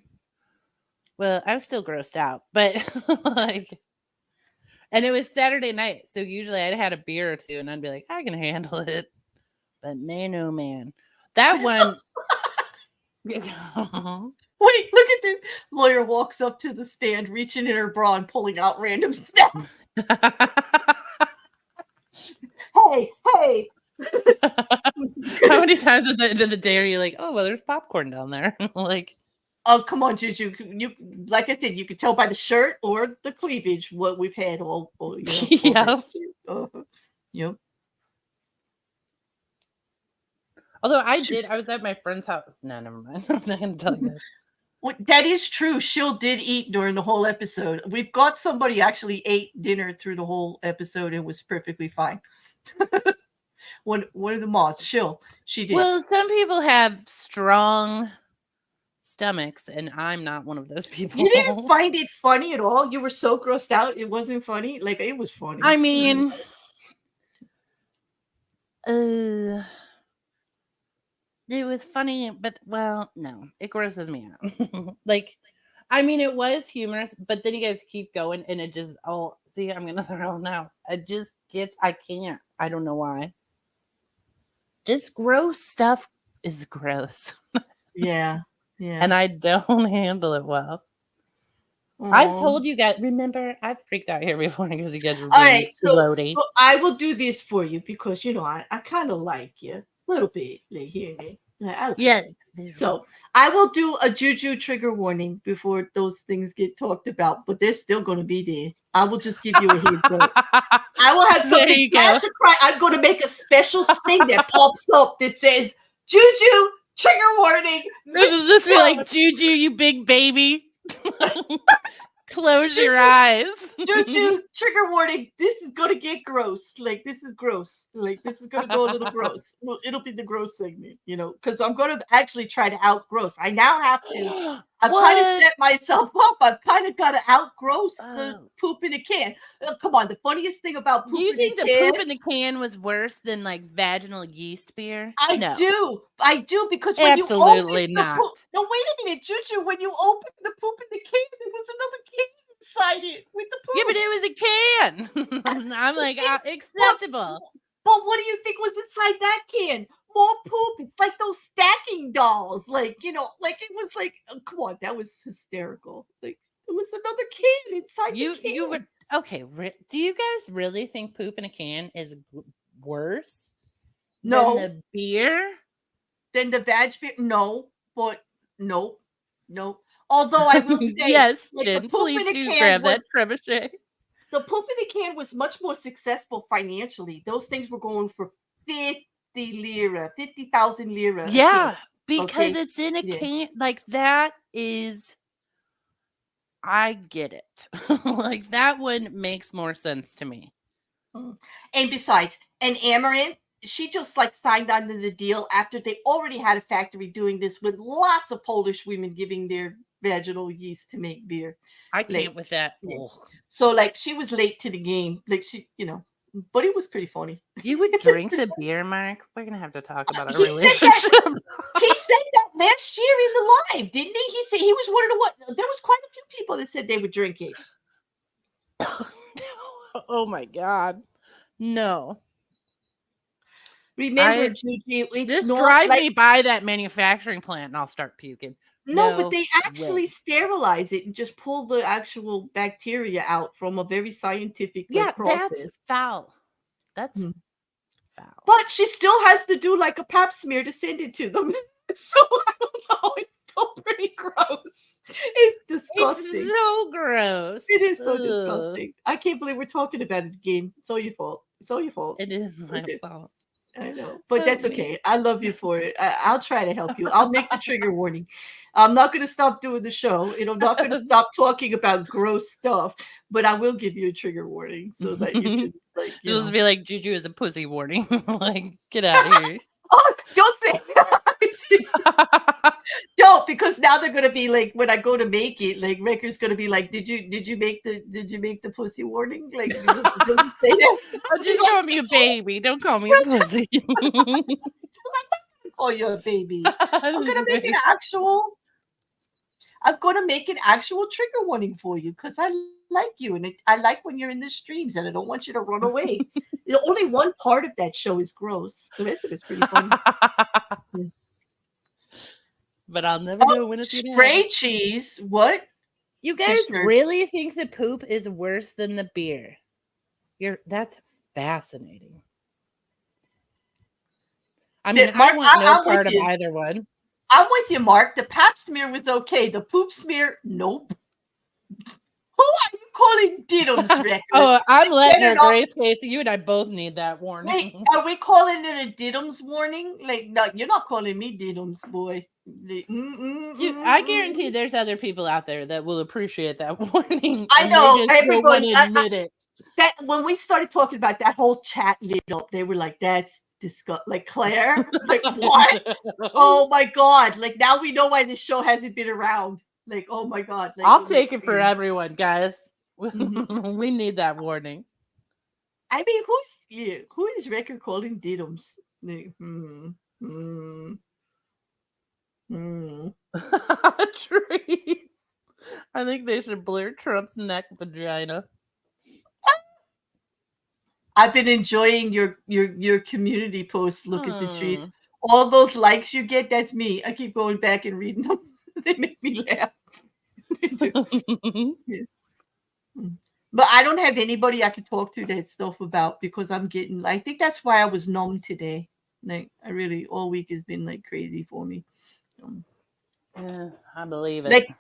well, I was still grossed out, but like, And it was Saturday night, so usually I'd had a beer or two, and I'd be like, I can handle it. But man, oh man, that one. Wait, look at this. Lawyer walks up to the stand, reaching in her bra and pulling out random stuff. Hey. How many times at the end of the day are you like, oh well, there's popcorn down there? Like, oh come on, JuJu. You like I said, you could tell by the shirt or the cleavage what we've had all yeah. Yep. Although I was at my friend's house. No, never mind. I'm not gonna tell you this. That is true. Shill did eat during the whole episode. We've got somebody actually ate dinner through the whole episode and was perfectly fine. one of the mods, Shill, she did. Well, some people have strong stomachs, and I'm not one of those people. You didn't find it funny at all? You were so grossed out it wasn't funny? Like, it was funny. I mean, it was funny, but well, no, it grosses me out. Like, I mean, it was humorous, but then you guys keep going, and it just, see, I'm gonna throw it now. It just gets, I can't. I don't know why. Just gross stuff is gross. Yeah. And I don't handle it well. I've told you guys, remember, I've freaked out here before because you guys were being all right, so I will do this for you because, I kind of like you a little bit. Like, here and there. Yeah. So I will do a JuJu trigger warning before those things get talked about, but they're still going to be there. I will just give you a heads up. I will have something special. I'm going to make a special thing that pops up that says JuJu trigger warning. It'll just be like, JuJu, you big baby. Close your eyes. JuJu trigger warning. This is going to get gross. Like, this is gross. Like, this is going to go a little gross. Well, it'll be the gross segment, because I'm going to actually try to outgross. I now have to. I've kind of set myself up. I've kind of got to outgross the poop in a can. Come on. The funniest thing about poop in a can. Do you think the poop in the can was worse than like vaginal yeast beer? I do because when absolutely you not. No, wait a minute, JuJu. When you open the poop in the can, there was another can inside it with the poop. Yeah, but it was a can. I'm like, acceptable. But what do you think was inside that can? More poop. It's like those stacking dolls. Like, like it was like, come on, that was hysterical. Like, it was another can inside the can. You would, okay. Do you guys really think poop in a can is worse than the beer? Than the vag beer? No, but no. Although I will say, yes, Jen, please do grab that trebuchet. The poop in a can was much more successful financially. Those things were going for 50,000 lira. Yeah, because it's in a can. Like, that is, I get it. Like, that one makes more sense to me. And besides, Amaranth, she just like signed on to the deal after they already had a factory doing this with lots of Polish women giving their vaginal yeast to make beer. I can't with that. Yeah. So like she was late to the game. Like she, but it was pretty funny. You would drink the beer, Mark? We're gonna have to talk about our relationship. He said that last year in the live, didn't he? He said he was one of the there was quite a few people that said they would drink it. Oh my God. No. Remember, JuJu, just drive me by that manufacturing plant and I'll start puking. No, but they actually sterilize it and just pull the actual bacteria out from a very scientific process. That's foul. That's foul. But she still has to do like a pap smear to send it to them. So I don't know. It's still pretty gross. It's disgusting. It's so gross. It is so disgusting. I can't believe we're talking about it again. It's all your fault. It's all your fault. It is my fault. I know, but that's okay. I love you for it. I'll try to help you. I'll make the trigger warning. I'm not going to stop doing the show. I'm not going to stop talking about gross stuff, but I will give you a trigger warning so that you can like. You'll just be like, JuJu is a pussy warning. Like, get out of here. Oh, don't say that. Don't, because now they're gonna be like, when I go to make it, like Recker's gonna be like, did you make the pussy warning? Like, it doesn't say that. I'm just calling me a baby. Don't call me a pussy. I'm not gonna call you a baby. I'm gonna make an actual trigger warning for you because I like you, and I like when you're in the streams, and I don't want you to run away. Only one part of that show is gross. The rest of it's pretty funny. Yeah. But I'll never know when it's gonna happen. Spray cheese. What? You guys Fish nerd. really think the poop is worse than the beer? That's fascinating. I mean, Mark, I want no I'm with part of you. either one. I'm with you, Mark. The pap smear was okay. The poop smear, nope. Who are you calling diddums, Record? Oh, I'm letting her, Get it off- Grace Casey. You and I both need that Wait, warning. are we calling it a diddums warning? Like, no, you're not calling me diddums, boy. I guarantee there's other people out there that will appreciate that warning. I and know, they just don't want everybody. to admit it. That when we started talking about that whole chat lit up, they were like, "That's disgusting." Like Claire, like what? Oh my god! Like now we know why this show hasn't been around. Like, oh my god! Like, I'll take it for everyone, guys. Mhm. We need that warning. I mean, who is Record calling diddums? Like, Trees. I think they should blur Trump's neck vagina. I've been enjoying your community posts. Look at the trees. All those likes you get, that's me. I keep going back and reading them. They make me laugh. They do. Yeah. But I don't have anybody I can talk to that stuff about because I think that's why I was numb today. Like I really all week has been like crazy for me. Yeah, I believe it. Like,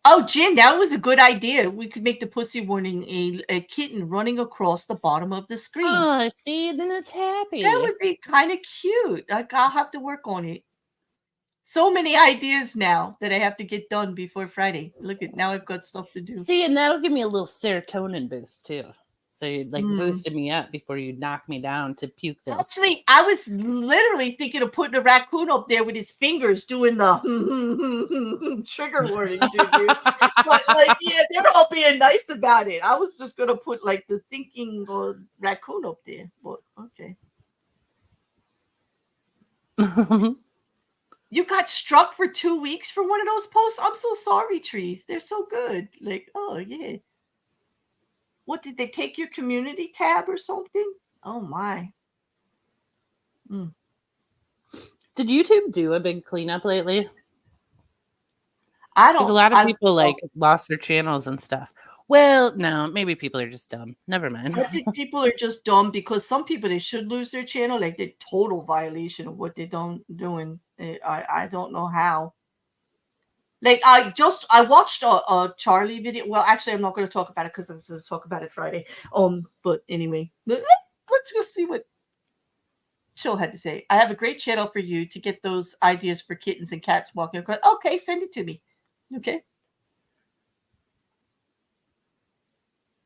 oh, Jen, that was a good idea. We could make the pussy warning a kitten running across the bottom of the screen. Oh, see, then it's happy. That would be kind of cute. Like, I'll have to work on it. So many ideas now that I have to get done before Friday. Look at now I've got stuff to do. See, and that'll give me a little serotonin boost too. So you're like boosting me up before you knock me down to Pukeville. Actually, I was literally thinking of putting a raccoon up there with his fingers doing the trigger warning, JuJu. But like, yeah, they're all being nice about it. I was just gonna put like the thinking raccoon up there, but okay. You got struck for 2 weeks for one of those posts? I'm so sorry, Trees. They're so good. Like, oh yeah. What, did they take your community tab or something? Oh my. Did YouTube do a big cleanup lately? I don't. Because a lot of people lost their channels and stuff. Well, no, maybe people are just dumb. Never mind. I think people are just dumb because some people, they should lose their channel. Like, they're total violation of what they're doing. I don't know how. Like, I watched a Charlie video. Well, actually, I'm not going to talk about it because I'm going to talk about it Friday. But anyway, let's go see what Chill had to say. I have a great channel for you to get those ideas for kittens and cats walking across. Okay, send it to me. Okay.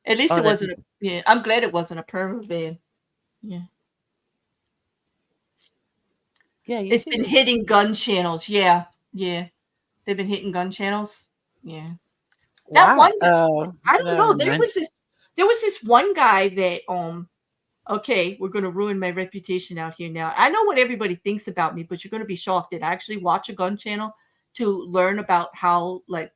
At least it wasn't. Yeah, I'm glad it wasn't a perma ban. Yeah. Yeah, it's been hitting gun channels. Yeah, yeah. They've been hitting gun channels. Yeah. That one. I don't know. There was this one guy that okay, we're going to ruin my reputation out here now. I know what everybody thinks about me, but you're going to be shocked that I actually watch a gun channel to learn about how like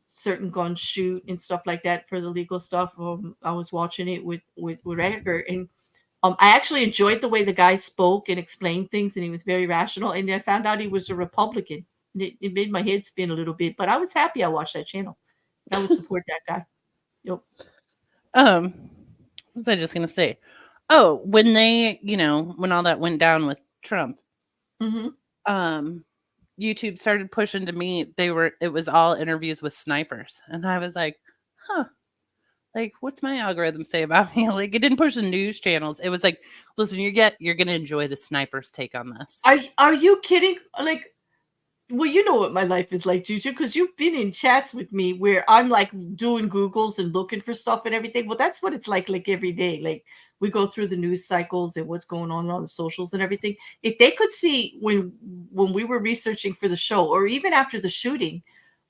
certain guns shoot and stuff like that for the legal stuff. I was watching it with Edgar, and I actually enjoyed the way the guy spoke and explained things, and he was very rational. And I found out he was a Republican. And it made my head spin a little bit, but I was happy I watched that channel. I would support that guy. Yep. What was I just going to say? Oh, when they, when all that went down with Trump, YouTube started pushing to me. It was all interviews with snipers. And I was like, huh, like, what's my algorithm say about me? Like, it didn't push the news channels. It was like, listen, you're going to enjoy the snipers' take on this. Are you kidding? Like, well, you know what my life is like, JuJu, because you've been in chats with me where I'm like doing Googles and looking for stuff and everything. Well, that's what it's like every day. Like, we go through the news cycles and what's going on the socials and everything. If they could see when we were researching for the show, or even after the shooting,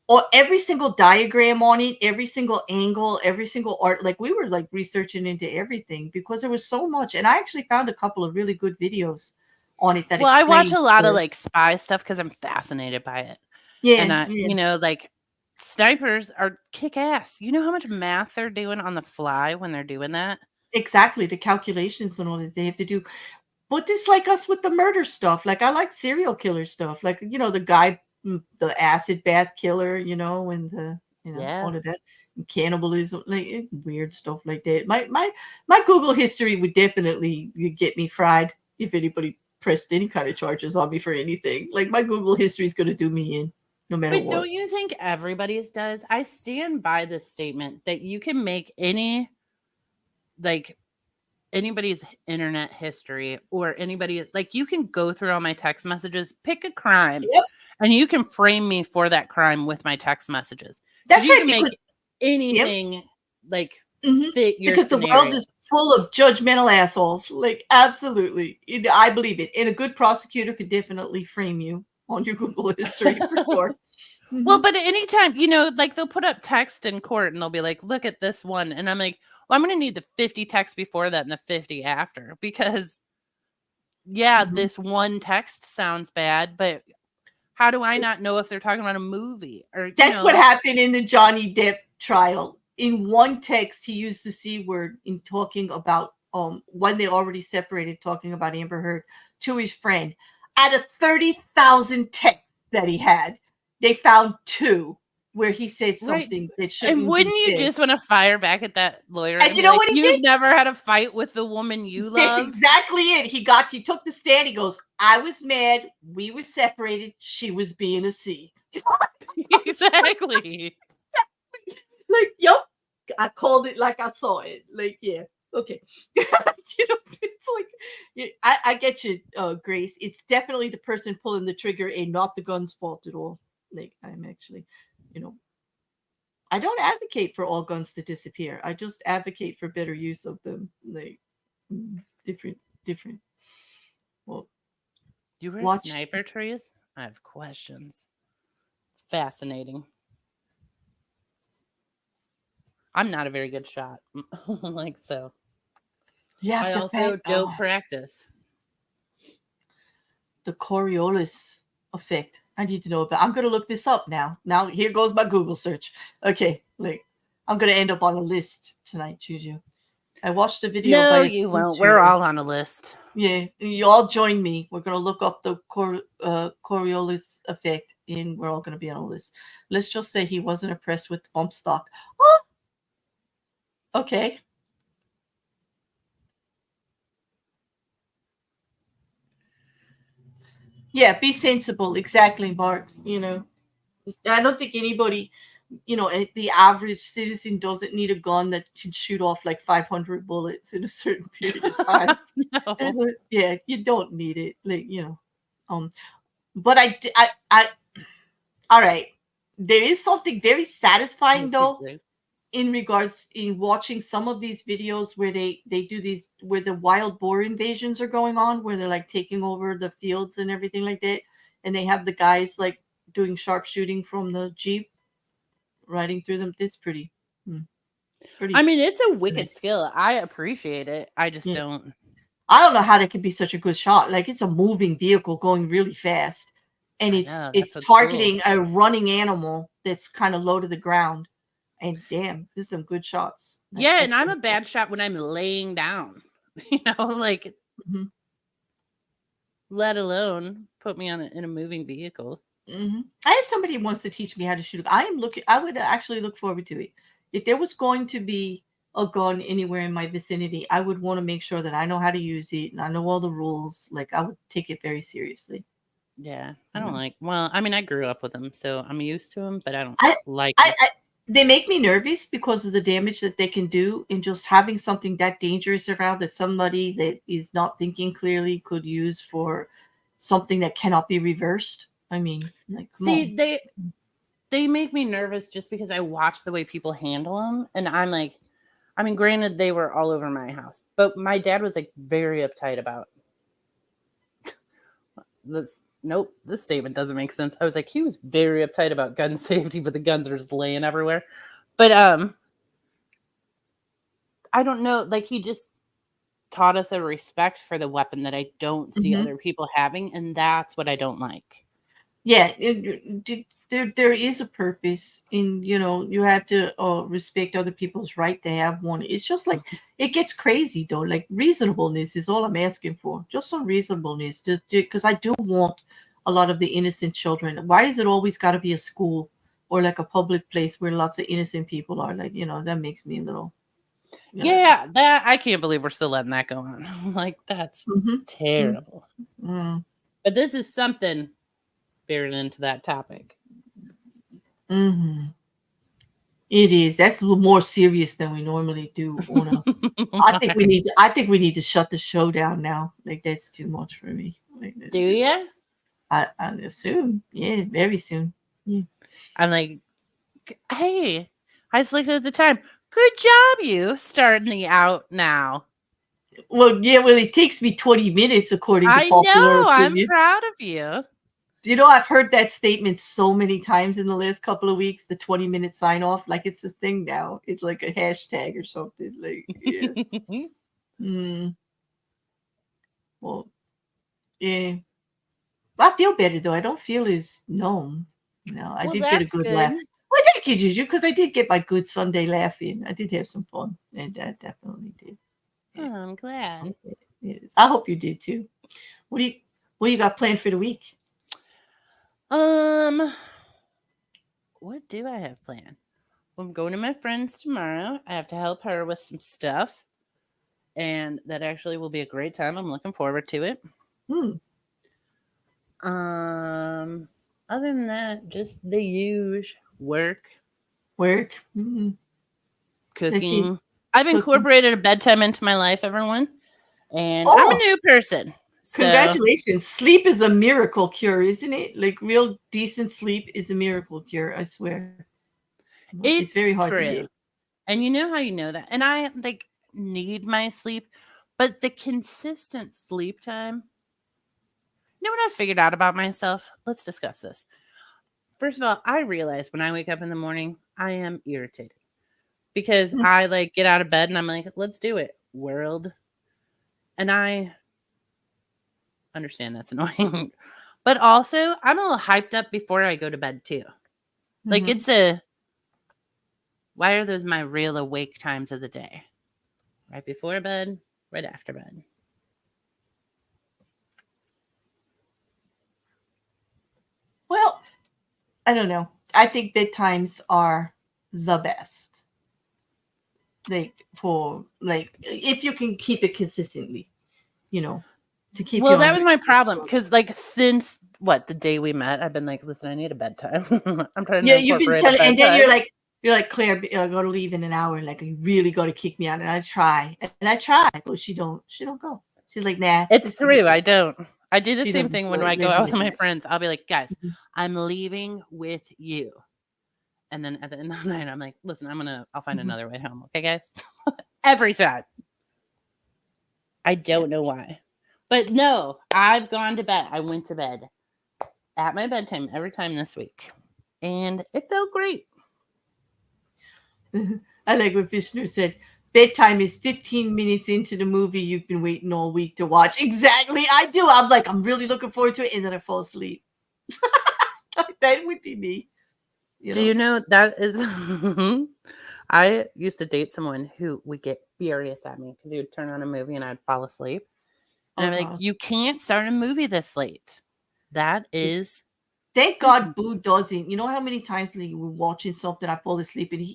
or every single diagram on it, every single angle, every single art, like we were like researching into everything because there was so much. And I actually found a couple of really good videos on it. I watch a lot of like spy stuff because I'm fascinated by it. Yeah. And like snipers are kick ass. You know how much math they're doing on the fly when they're doing that? Exactly, the calculations and all that they have to do. But it's like us with the murder stuff. Like I like serial killer stuff. Like the guy, the acid bath killer, and Yeah. all of that, and cannibalism, like weird stuff like that. My Google history would definitely get me fried if anybody pressed any kind of charges on me for anything. Like my Google history is going to do me in, no matter But what. don't you think everybody's does? I stand by this statement that you can make like anybody's internet history or anybody, like you can go through all my text messages, pick a crime, Yep, and you can frame me for that crime with my text messages. Because that's you right. can Because make yep. anything like Mhm. fit your Because the world scenario. is full of judgmental assholes. Like, absolutely. I believe it. And a good prosecutor could definitely frame you on your Google history for sure. Well, Mhm. but anytime, like they'll put up text in court and they'll be like, look at this one. And I'm like, well, I'm going to need the 50 texts before that and the 50 after because, yeah, Mhm. this one text sounds bad, but how do I not know if they're talking about a movie or, That's what happened in the Johnny Depp trial. In one text, he used the C word in talking about when they already separated, talking about Amber Heard to his friend. Out of 30,000 texts that he had, they found two where he said right. something that And shouldn't be wouldn't you said. just want to fire back at that lawyer And and you be know like, what he you've did? never had a fight with the woman you That's love? exactly it. He took the stand. He goes, I was mad. We were separated. She was being a C. Exactly. Like, yep. I called it like I saw it. Like, yeah. Okay. It's like, I get you, Grace. It's definitely the person pulling the trigger and not the gun's fault at all. Like, I'm actually, you know, I don't advocate for all guns to disappear. I just advocate for better use of them. Like, different. Well, You were a watch. sniper, Trees? I have questions. It's fascinating. I'm not a very good shot. Like, so. You have I to also thank don't practice. the Coriolis effect. I need to know about. I'm going to look this up now. Now here goes my Google search. Okay, like I'm going to end up on a list tonight, Juju. I watched a video No, by a you won't. We're YouTuber. all on a list. Yeah, you all join me. We're going to look up the Coriolis effect, and we're all going to be on a list. Let's just say he wasn't impressed with the bump stock. Oh, okay. Yeah, be sensible. Exactly, Mark. I don't think anybody, the average citizen doesn't need a gun that can shoot off like 500 bullets in a certain period of time. No. Yeah, you don't need it. Like, um, but I, all right. There is something very satisfying though in regards in watching some of these videos where they do these where the wild boar invasions are going on, where they're like taking over the fields and everything like that, and they have the guys like doing sharpshooting from the jeep riding through them. It's hmm, I pretty. mean, it's a wicked skill. I appreciate it. I just Yeah. don't. I don't know how they could be such a good shot. Like it's a moving vehicle going really fast, and I it's know. That's it's what's cool. targeting a running animal that's kind of low to the ground. And damn, there's some good shots. Yeah, and I'm a Excellent shots. bad shot when I'm laying down. Like, Hmm. let alone put me in a moving vehicle. I have somebody who wants to teach me how to shoot. I am looking. I would actually look forward to it. If there was going to be a gun anywhere in my vicinity, I would want to make sure that I know how to use it and I know all the rules. Like I would take it very seriously. Yeah, I You don't know, like. Well, I mean, I grew up with them, so I'm used to them, but I don't I, like them. I they make me nervous because of the damage that they can do, and just having something that dangerous around that somebody that is not thinking clearly could use for something that cannot be reversed. I mean, like, come on. See, they make me nervous just because I watch the way people handle them, and I'm like, I mean, granted, they were all over my house, but my dad was like very uptight about this. Nope, this statement doesn't make sense. I was like, he was very uptight about gun safety, but the guns are just laying everywhere. But I don't know. Like he just taught us a respect for the weapon that I don't see Hmm. other people having, and that's what I don't like. Yeah, there is a purpose in, you have to respect other people's right to have one. It's just like it gets crazy though. Like reasonableness is all I'm asking for. Just some reasonableness, just because I do want a lot of the innocent children. Why is it always got to be a school or like a public place where lots of innocent people are? Like, that makes me a little. Yeah, that I can't believe we're still letting that go on. Like that's Mm-hmm. terrible. Mm-hmm. But this is something buried into that topic. Mm-hmm. It is. That's a little more serious than we normally do. Una. I think we need to shut the show down now. Like that's too much for me. Like, Do you? I assume. Yeah, very soon. Yeah. I'm like, hey, I just looked at the time. Good job, you starting the out now. Well, yeah. Well, it takes me 20 minutes according to I popular know. I'm opinion. proud of you. I've heard that statement so many times in the last couple of weeks. The 20-minute sign off, like it's this thing now. It's like a hashtag or something. Like, yeah. Mm, well, yeah. I feel better though. I don't feel as numb. No, I Well, did get a that's good good. laugh. Well, thank you, Juju, because I did get my good Sunday laugh in. I did have some fun, and I definitely did. Oh, Yeah. I'm glad. Okay. Yes. I hope you did too. What do you What you got planned for the week? Um, what do I have planned? Well, I'm going to my friend's tomorrow. I have to help her with some stuff, and that actually will be a great time. I'm looking forward to it. Hmm. Um, other than that, just the usual work, Work. Mm-hmm. Let's see. cooking. I've Cooking. incorporated a bedtime into my life, everyone, and I'm a Oh, new person. So congratulations! Sleep is a miracle cure, isn't it? Like real decent sleep is a miracle cure. I swear. It's very it's hard to get. true. And you know how you know that. And I like need my sleep, but the consistent sleep time. You know what I figured out about myself? Let's discuss this. First of all, I realize when I wake up in the morning, I am irritated because Mm. I like get out of bed and I'm like, let's do it, world. And I understand that's annoying. But also, I'm a little hyped up before I go to bed too. Like Mm-hmm. it's a why are those my real awake times of the day? Right before bed, right after bed. Well, I don't know. I think bedtimes are the best. Like for like if you can keep it consistently, you know, to keep you Well, on that was my track. problem because, like, since what the day we met, I've been like, listen, I need a bedtime. I'm trying to Yeah, you've been incorporate a telling, and then bedtime. you're like Claire, I gotta leave in an hour. Like you really gotta kick me out, and I try, but she don't go. She's like, nah, It's just forget true. it. I don't. I do the She same doesn't thing feel when like I go living out it with my right. friends. I'll be like, guys, Mhm. I'm leaving with you. And then at the end of the night, I'm like, listen, I'll find Mhm. another way home. Okay, guys? Every time. I Yeah. don't know why. But no, I've gone to bed. I went to bed at my bedtime every time this week. And it felt great. I like what Vishnu said. Bedtime is 15 minutes into the movie you've been waiting all week to watch. Exactly. I do. I'm like, I'm really looking forward to it. And then I fall asleep. That would be me, you Do know? you know that is I used to date someone who would get furious at me because he would turn on a movie and I'd fall asleep. And I'd be like, Uh-huh. you can't start a movie this late. That is Thank sleeping. God Boo doesn't. You know how many times like, we're watching something, I fall asleep, and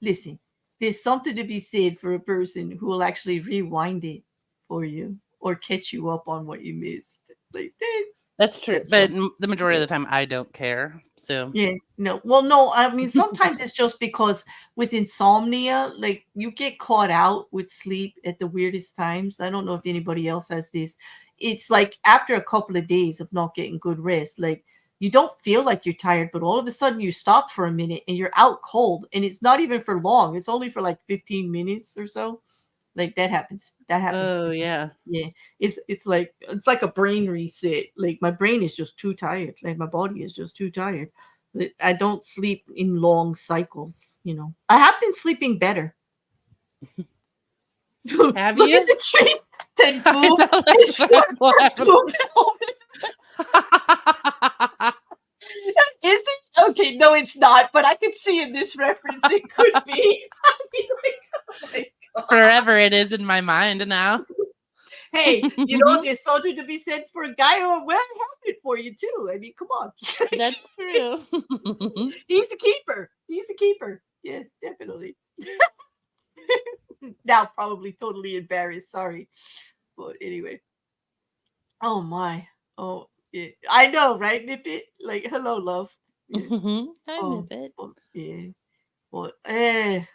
listen, there's something to be said for a person who will actually rewind it for you or catch you up on what you missed. Like that's That's true. But special. the majority Yeah. of the time, I don't care. So, Yeah, no. Well, no, I mean sometimes it's just because with insomnia, like you get caught out with sleep at the weirdest times. I don't know if anybody else has this. It's like after a couple of days of not getting good rest, like you don't feel like you're tired, but all of a sudden you stop for a minute and you're out cold, and it's not even for long. It's only for like 15 minutes or so. Like that happens. That happens oh, to me. yeah. Yeah. It's like a brain reset. Like my brain is just too tired. Like my body is just too tired. I don't sleep in long cycles. I have been sleeping better. Look Have at you? the tree that I Boo know is that's short what for happened. moving over. Okay, no, it's not. But I could see in this reference it could be. I mean, like, oh my god. Forever it is in my mind now. Hey, there's something to be said for a guy who will help it for you too. I mean, come on. That's true. He's the keeper. He's the keeper. Yes, definitely. Now probably totally embarrassed. Sorry. But anyway. Oh my. Oh, yeah. I know, right, Nippet? Like, hello, love. Yeah. I Oh, nip it. yeah. But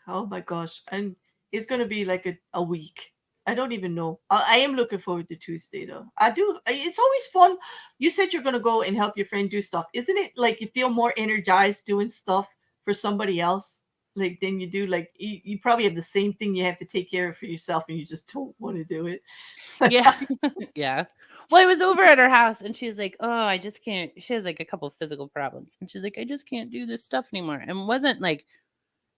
oh my gosh. And it's gonna be like a week. I don't even know. I am looking forward to Tuesday though. I do. It's always fun. You said you're gonna go and help your friend do stuff. Isn't it like you feel more energized doing stuff for somebody else? Like than you do like you probably have the same thing you have to take care of for yourself and you just don't want to do it. Yeah. Yeah. Well, I was over at her house and she's like, oh, I just can't. She has like a couple of physical problems. And she's like, I just can't do this stuff anymore. And wasn't like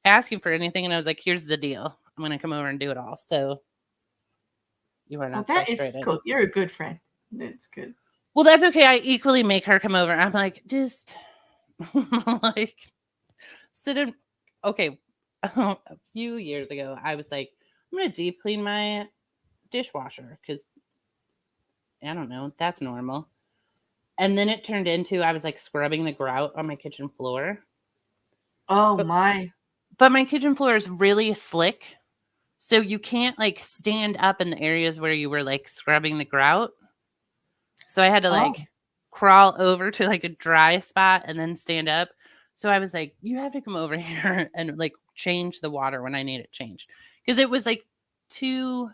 asking for anything. And I was like, here's the deal. I'm going to come over and do it all. So you are Oh, not that is frustrated. good. You're a good friend. That's good. Well, that's okay. I equally make her come over. I'm like, just like sit in. Okay. A few years ago, I was like, I'm going to deep clean my dishwasher because I don't know, that's normal. And then it turned into I was like scrubbing the grout on my kitchen floor. Oh But my. but my kitchen floor is really slick. So you can't like stand up in the areas where you were like scrubbing the grout. So I had to Oh. like crawl over to like a dry spot and then stand up. So I was like, you have to come over here and like change the water when I need it changed. Because it was like too,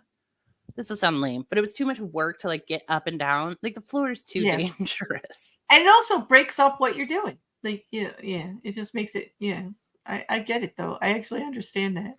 this will sound lame, but it was too much work to like get up and down. Like the floor is too Yeah. dangerous. And it also breaks up what you're doing. Like, yeah, it just makes it, yeah. I get it though. I actually understand that.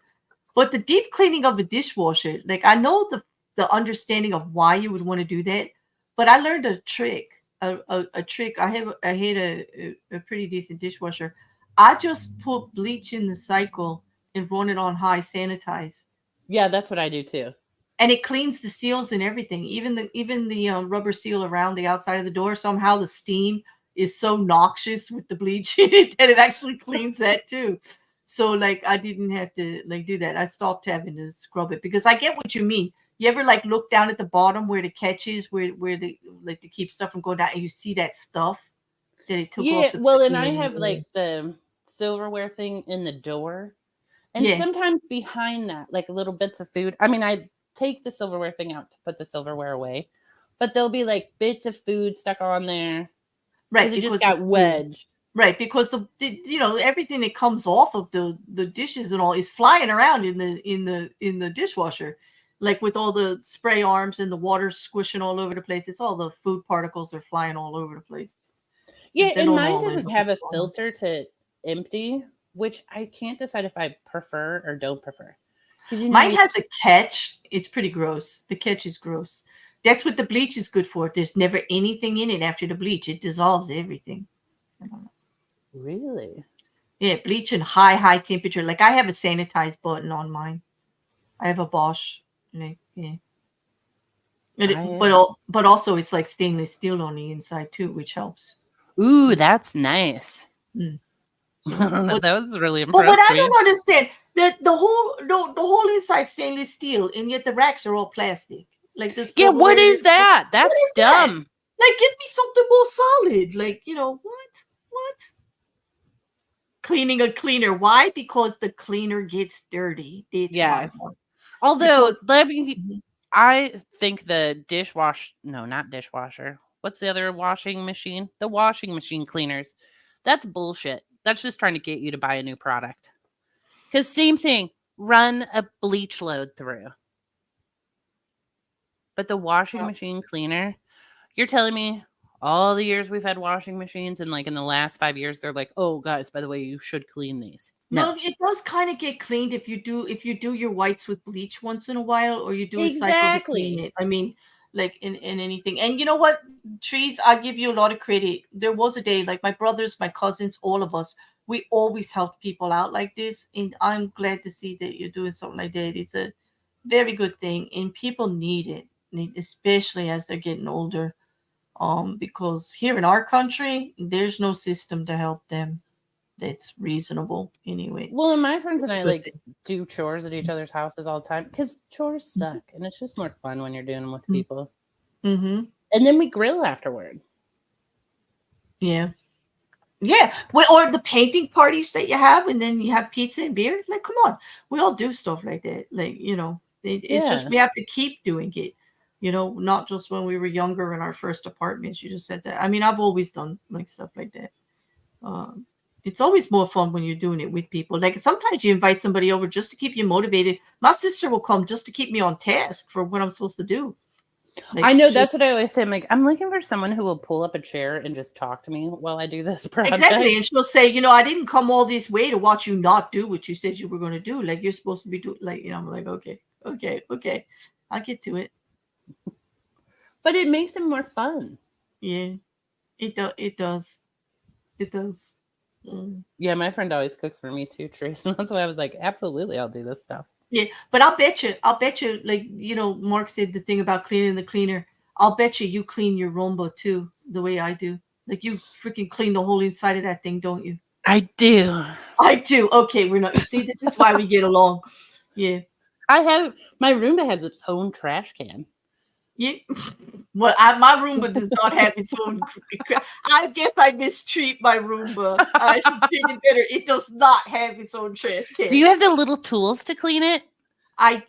But the deep cleaning of a dishwasher, like I know the understanding of why you would want to do that, but I learned a trick. A trick. I had a pretty decent dishwasher. I just put bleach in the cycle and run it on high sanitize. Yeah, that's what I do too. And it cleans the seals and everything, even the rubber seal around the outside of the door. Somehow the steam is so noxious with the bleach in it that it actually cleans that too. So like I didn't have to like do that. I stopped having to scrub it because I get what you mean. You ever like look down at the bottom where the catch is, where the like to keep stuff from going down, and you see that stuff that it took off Yeah, the well, and I freaking have like the silverware thing in the door. And yeah, sometimes behind that, like little bits of food. I mean, I take the silverware thing out to put the silverware away, but there'll be like bits of food stuck on there because right, it just because it's got food. wedged. Right, because everything that comes off of the dishes and all is flying around in the dishwasher, like with all the spray arms and the water squishing all over the place. It's all the food particles are flying all over the place. Yeah, They and don't mine all end doesn't up have a going on. filter to empty, which I can't decide if I prefer or don't prefer. Because Mine has a catch. It's pretty gross. The catch is gross. That's what the bleach is good for. There's never anything in it after the bleach. It dissolves everything. I don't know. really, Yeah, bleach and high temperature. Like I have a sanitize button on mine. I have a Bosch. Like, yeah. I But also it's like stainless steel on the inside too, which helps. ooh, Mm, that's nice. mm. So, That was really but what impressed I me. don't understand the whole inside stainless steel, and yet the racks are all plastic. Like the Yeah, what silverware. is that? What That's is that? dumb. Like, give me something more solid. Like, what? What? Cleaning a cleaner. Why? Because the cleaner gets dirty. That's Yeah. why. Although, Because let me Mhm. I think the no, not dishwasher. What's the other washing machine? The washing machine cleaners. That's bullshit. That's just trying to get you to buy a new product. Because same thing, run a bleach load through. But the washing uh, machine cleaner, you're telling me all the years we've had washing machines and like in the last 5 years, they're like, oh guys, by the way, you should clean these. No. no, it does kind of get cleaned if you do your whites with bleach once in a while, or you do a cycle to clean Exactly. it. I mean, like in anything. And you know what, trees, I give you a lot of credit. There was a day, like my brothers, my cousins, all of us, we always helped people out like this, and I'm glad to see that you're doing something like that. It's a very good thing, and people need it, especially as they're getting older. Because here in our country, there's no system to help them. that's reasonable anyway. Well, and my friends and I Good like do chores at each other's houses all the time because chores thing. suck, and it's just more fun when you're doing them with Mhm. people. Mhm. And then we grill afterward. Yeah. Yeah. Well, or the painting parties that you have, and then you have pizza and beer. Like, come on, we all do stuff like that. Like, it's just Yeah. we have to keep doing it. Not just when we were younger in our first apartments. You just said that. I mean, I've always done like stuff like that. Um, it's always more fun when you're doing it with people. Like sometimes you invite somebody over just to keep you motivated. My sister will come just to keep me on task for what I'm supposed to do. I Like know she'll that's what I always say. I'm like, I'm looking for someone who will pull up a chair and just talk to me while I do this exactly, and project. she'll say, I didn't come all this way to watch you not do what you said you were going to do. Like you're supposed to be doing. Like I'm like, okay, okay, okay, I'll get to it. But it makes it more fun. Yeah, it does, it does. Mm. Yeah, my friend always cooks for me too, Trace. And that's why I was like, absolutely, I'll do this stuff. Yeah, but I'll bet you, like Mark said the thing about cleaning the cleaner. I'll bet you clean your Roomba too, the way I do. Like you freaking clean the whole inside of that thing, don't you? I do. I do. Okay, we're not. You see, this is why we get along. Yeah, I have my Roomba has its own trash can. yeah. Well, my Roomba does not have its own. I guess I mistreat my Roomba. I should treat it better. It does not have its own trash Do can. you have the little tools to clean it? I've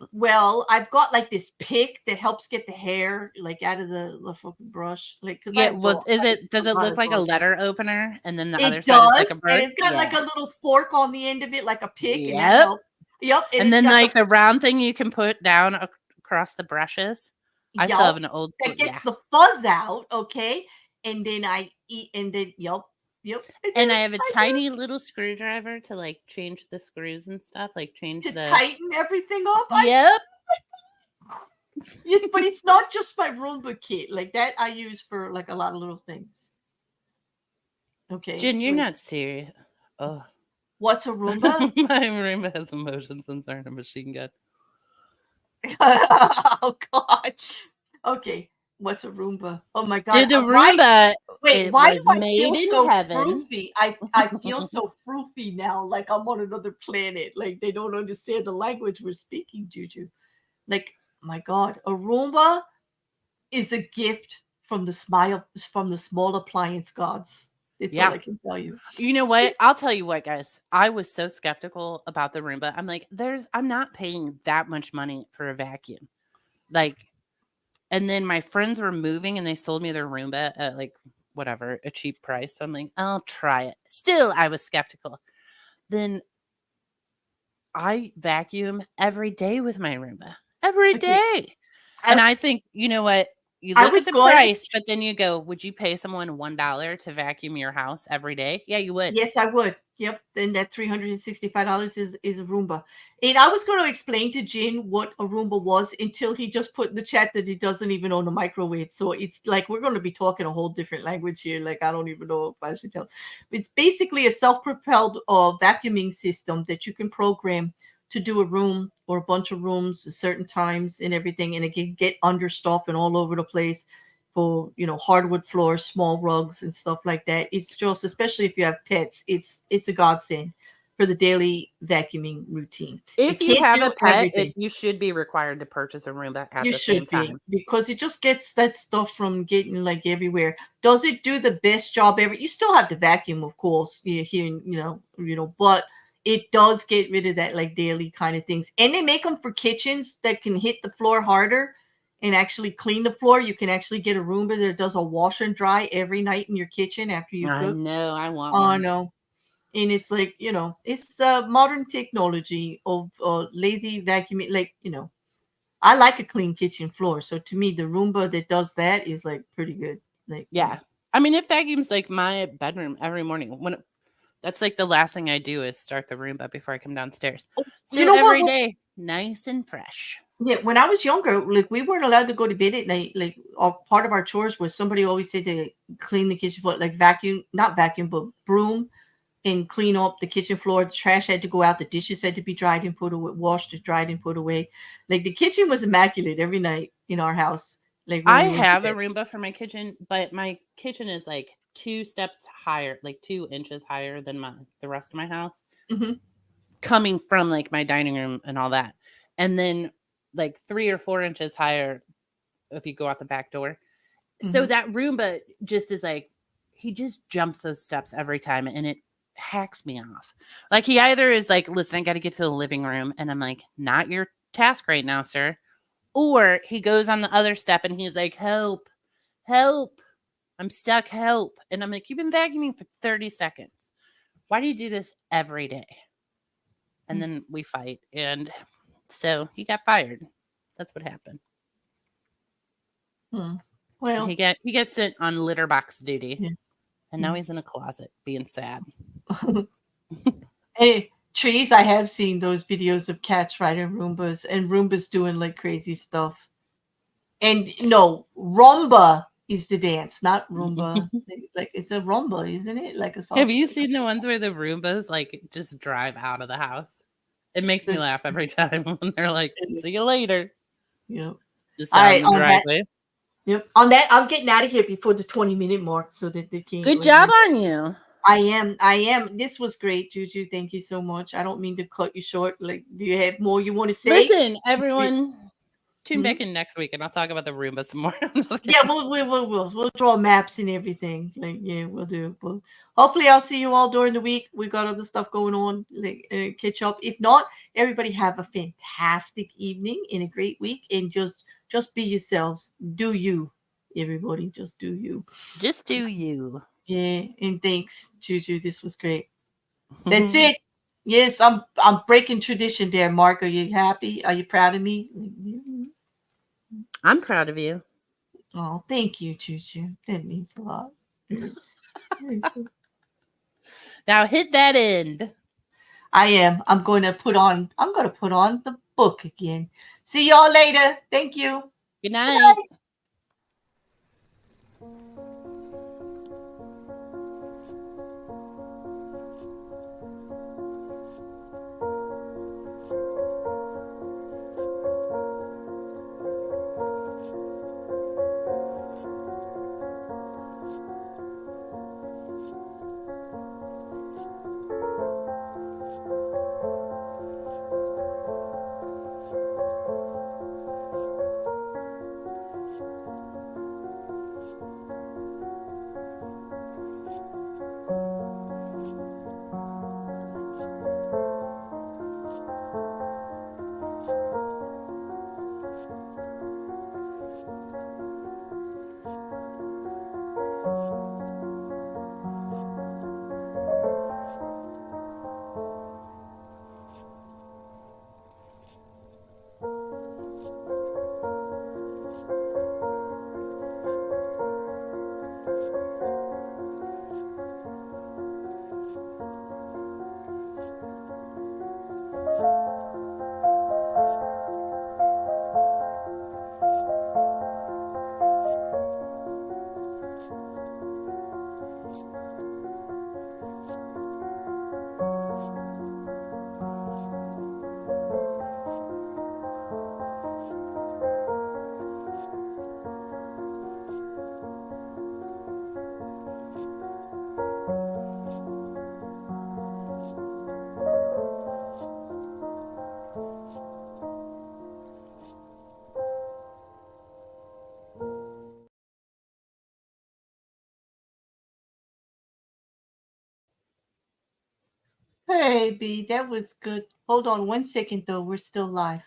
got like this pick that helps get the hair like out of the fucking brush, like because I Yeah. have Well, dog. is I have it? Does a it lot look of like a dog hair. letter opener, and then the other It side is does, like a and bird? it's got like Yeah. a little fork on the end of it, like a pick, and that Yep. helps. Yep, and And it's then got like the round thing you can put down across the brushes. I still have yep an old school. that Yeah. gets the fuzz out. Okay, and then I eat, and then yep, I And do, I have a I do tiny little screwdriver to like change the screws and stuff, like change to the. tighten everything up. Yep. Yes, but it's not just my Roomba kit like that. I use for like a lot of little things. Okay, Jen, you're like not serious. Oh. what's a Roomba? My Roomba has a motion sensor and a machine gun. Oh God. Okay. What's a Roomba? Oh my God. Dude, the Why? Roomba, Wait. it Why do was I made feel in so heaven. froofy? I feel so froofy now, like I'm on another planet. Like they don't understand the language we're speaking, Juju. Like my God, a Roomba is a gift from the small appliance gods. It's all Yeah. I can tell you. You know what? I'll tell you what, guys. I was so skeptical about the Roomba. I'm like, I'm not paying that much money for a vacuum. Like, and then my friends were moving and they sold me their Roomba at like whatever, a cheap price. So I'm like, I'll try it. Still, I was skeptical. Then I vacuum every day with my Roomba. Every Okay. day. And I I think, you know what? You I look at was the going. price, but then you go, would you pay someone $1 to vacuum your house every day? Yeah, you would. Yes, I would. Yep. Then that $365 is a Roomba. And I was going to explain to Jin what a Roomba was until he just put in the chat that he doesn't even own a microwave. So it's like we're going to be talking a whole different language here. Like I don't even know if I should tell. It's basically a self-propelled vacuuming system that you can program to do a room or a bunch of rooms at certain times and everything, and it can get under stuff and all over the place for hardwood floors, small rugs and stuff like that. It's just, especially if you have pets, it's a godsend for the daily vacuuming routine. If It you can't have a do pet, everything. you should be required to purchase a Roomba at You the same should be, time. because it just gets that stuff from getting like everywhere. Does it do the best job ever? You still have to vacuum, of course, here, but it does get rid of that like daily kind of things. And they make them for kitchens that can hit the floor harder and actually clean the floor. You can actually get a Roomba that does a wash and dry every night in your kitchen after you I cook. know, I want Oh one. no. And it's like, it's modern technology of lazy vacuuming. Like, I like a clean kitchen floor. So to me, the Roomba that does that is like pretty good. Like, Yeah. I mean, it vacuums like my bedroom every morning. That's like the last thing I do is start the Roomba before I come downstairs. you So know every what? day, nice and fresh. Yeah, when I was younger, like we weren't allowed to go to bed at night. Like part of our chores was somebody always said to clean the kitchen floor, like vacuum, not vacuum, but broom and clean up the kitchen floor. The trash had to go out. The dishes had to be dried and put away, washed, dried and put away. Like the kitchen was immaculate every night in our house. Like when I we went to have a bed. Roomba for my kitchen, but my kitchen is like 2 steps higher, like 2 inches higher than the rest of my house, Hmm. coming from like my dining room and all that. And then like 3 or 4 inches higher if you go out the back door. So Hmm. that Roomba just is like, he just jumps those steps every time and it hacks me off. Like he either is like, listen, I got to get to the living room. And I'm like, not your task right now, sir. Or he goes on the other step and he's like, help, help. I'm stuck, help. And I'm like, you've been vacuuming for 30 seconds. Why do you do this every day? And then we fight. And so he got fired. That's what happened. Well, He gets sent on litter box duty. yeah. And now he's in a closet being sad. Hey, trees, I have seen those videos of cats riding Roombas and Roombas doing like crazy stuff. And no, rumba is the dance, not Roomba. Like it's a rumba, isn't it? Like a Have soft. you seen the ones where the Roombas like just drive out of the house? It makes me This, laugh every time when they're like, see you later. yeah. Just All out in right, the on that. driveway. Yep. On that, I'm getting out of here before the 20-minute mark so that they can't Good like job on you. I am. I am. This was great, Juju. Thank you so much. I don't mean to cut you short. Like, do you have more you want to say? Listen, everyone, tune Mhm. back in next week and I'll talk about the Roomba some more. Yeah, we'll draw maps and everything. Like, yeah, we'll do. But hopefully, I'll see you all during the week. We got other stuff going on. Like, catch up. If not, everybody have a fantastic evening and a great week, and just be yourselves. Do you, everybody? Just do you. Just do you. Yeah, and thanks, Juju. This was great. That's it. Yes, I'm breaking tradition there, Mark. Are you happy? Are you proud of me? I'm proud of you. Oh, thank you, Juju. That means a lot. Now hit that end. I am. I'm gonna put on the book again. See y'all later. Thank you. Good night. Hey, B, that was good. Hold on 1 second though. We're still live.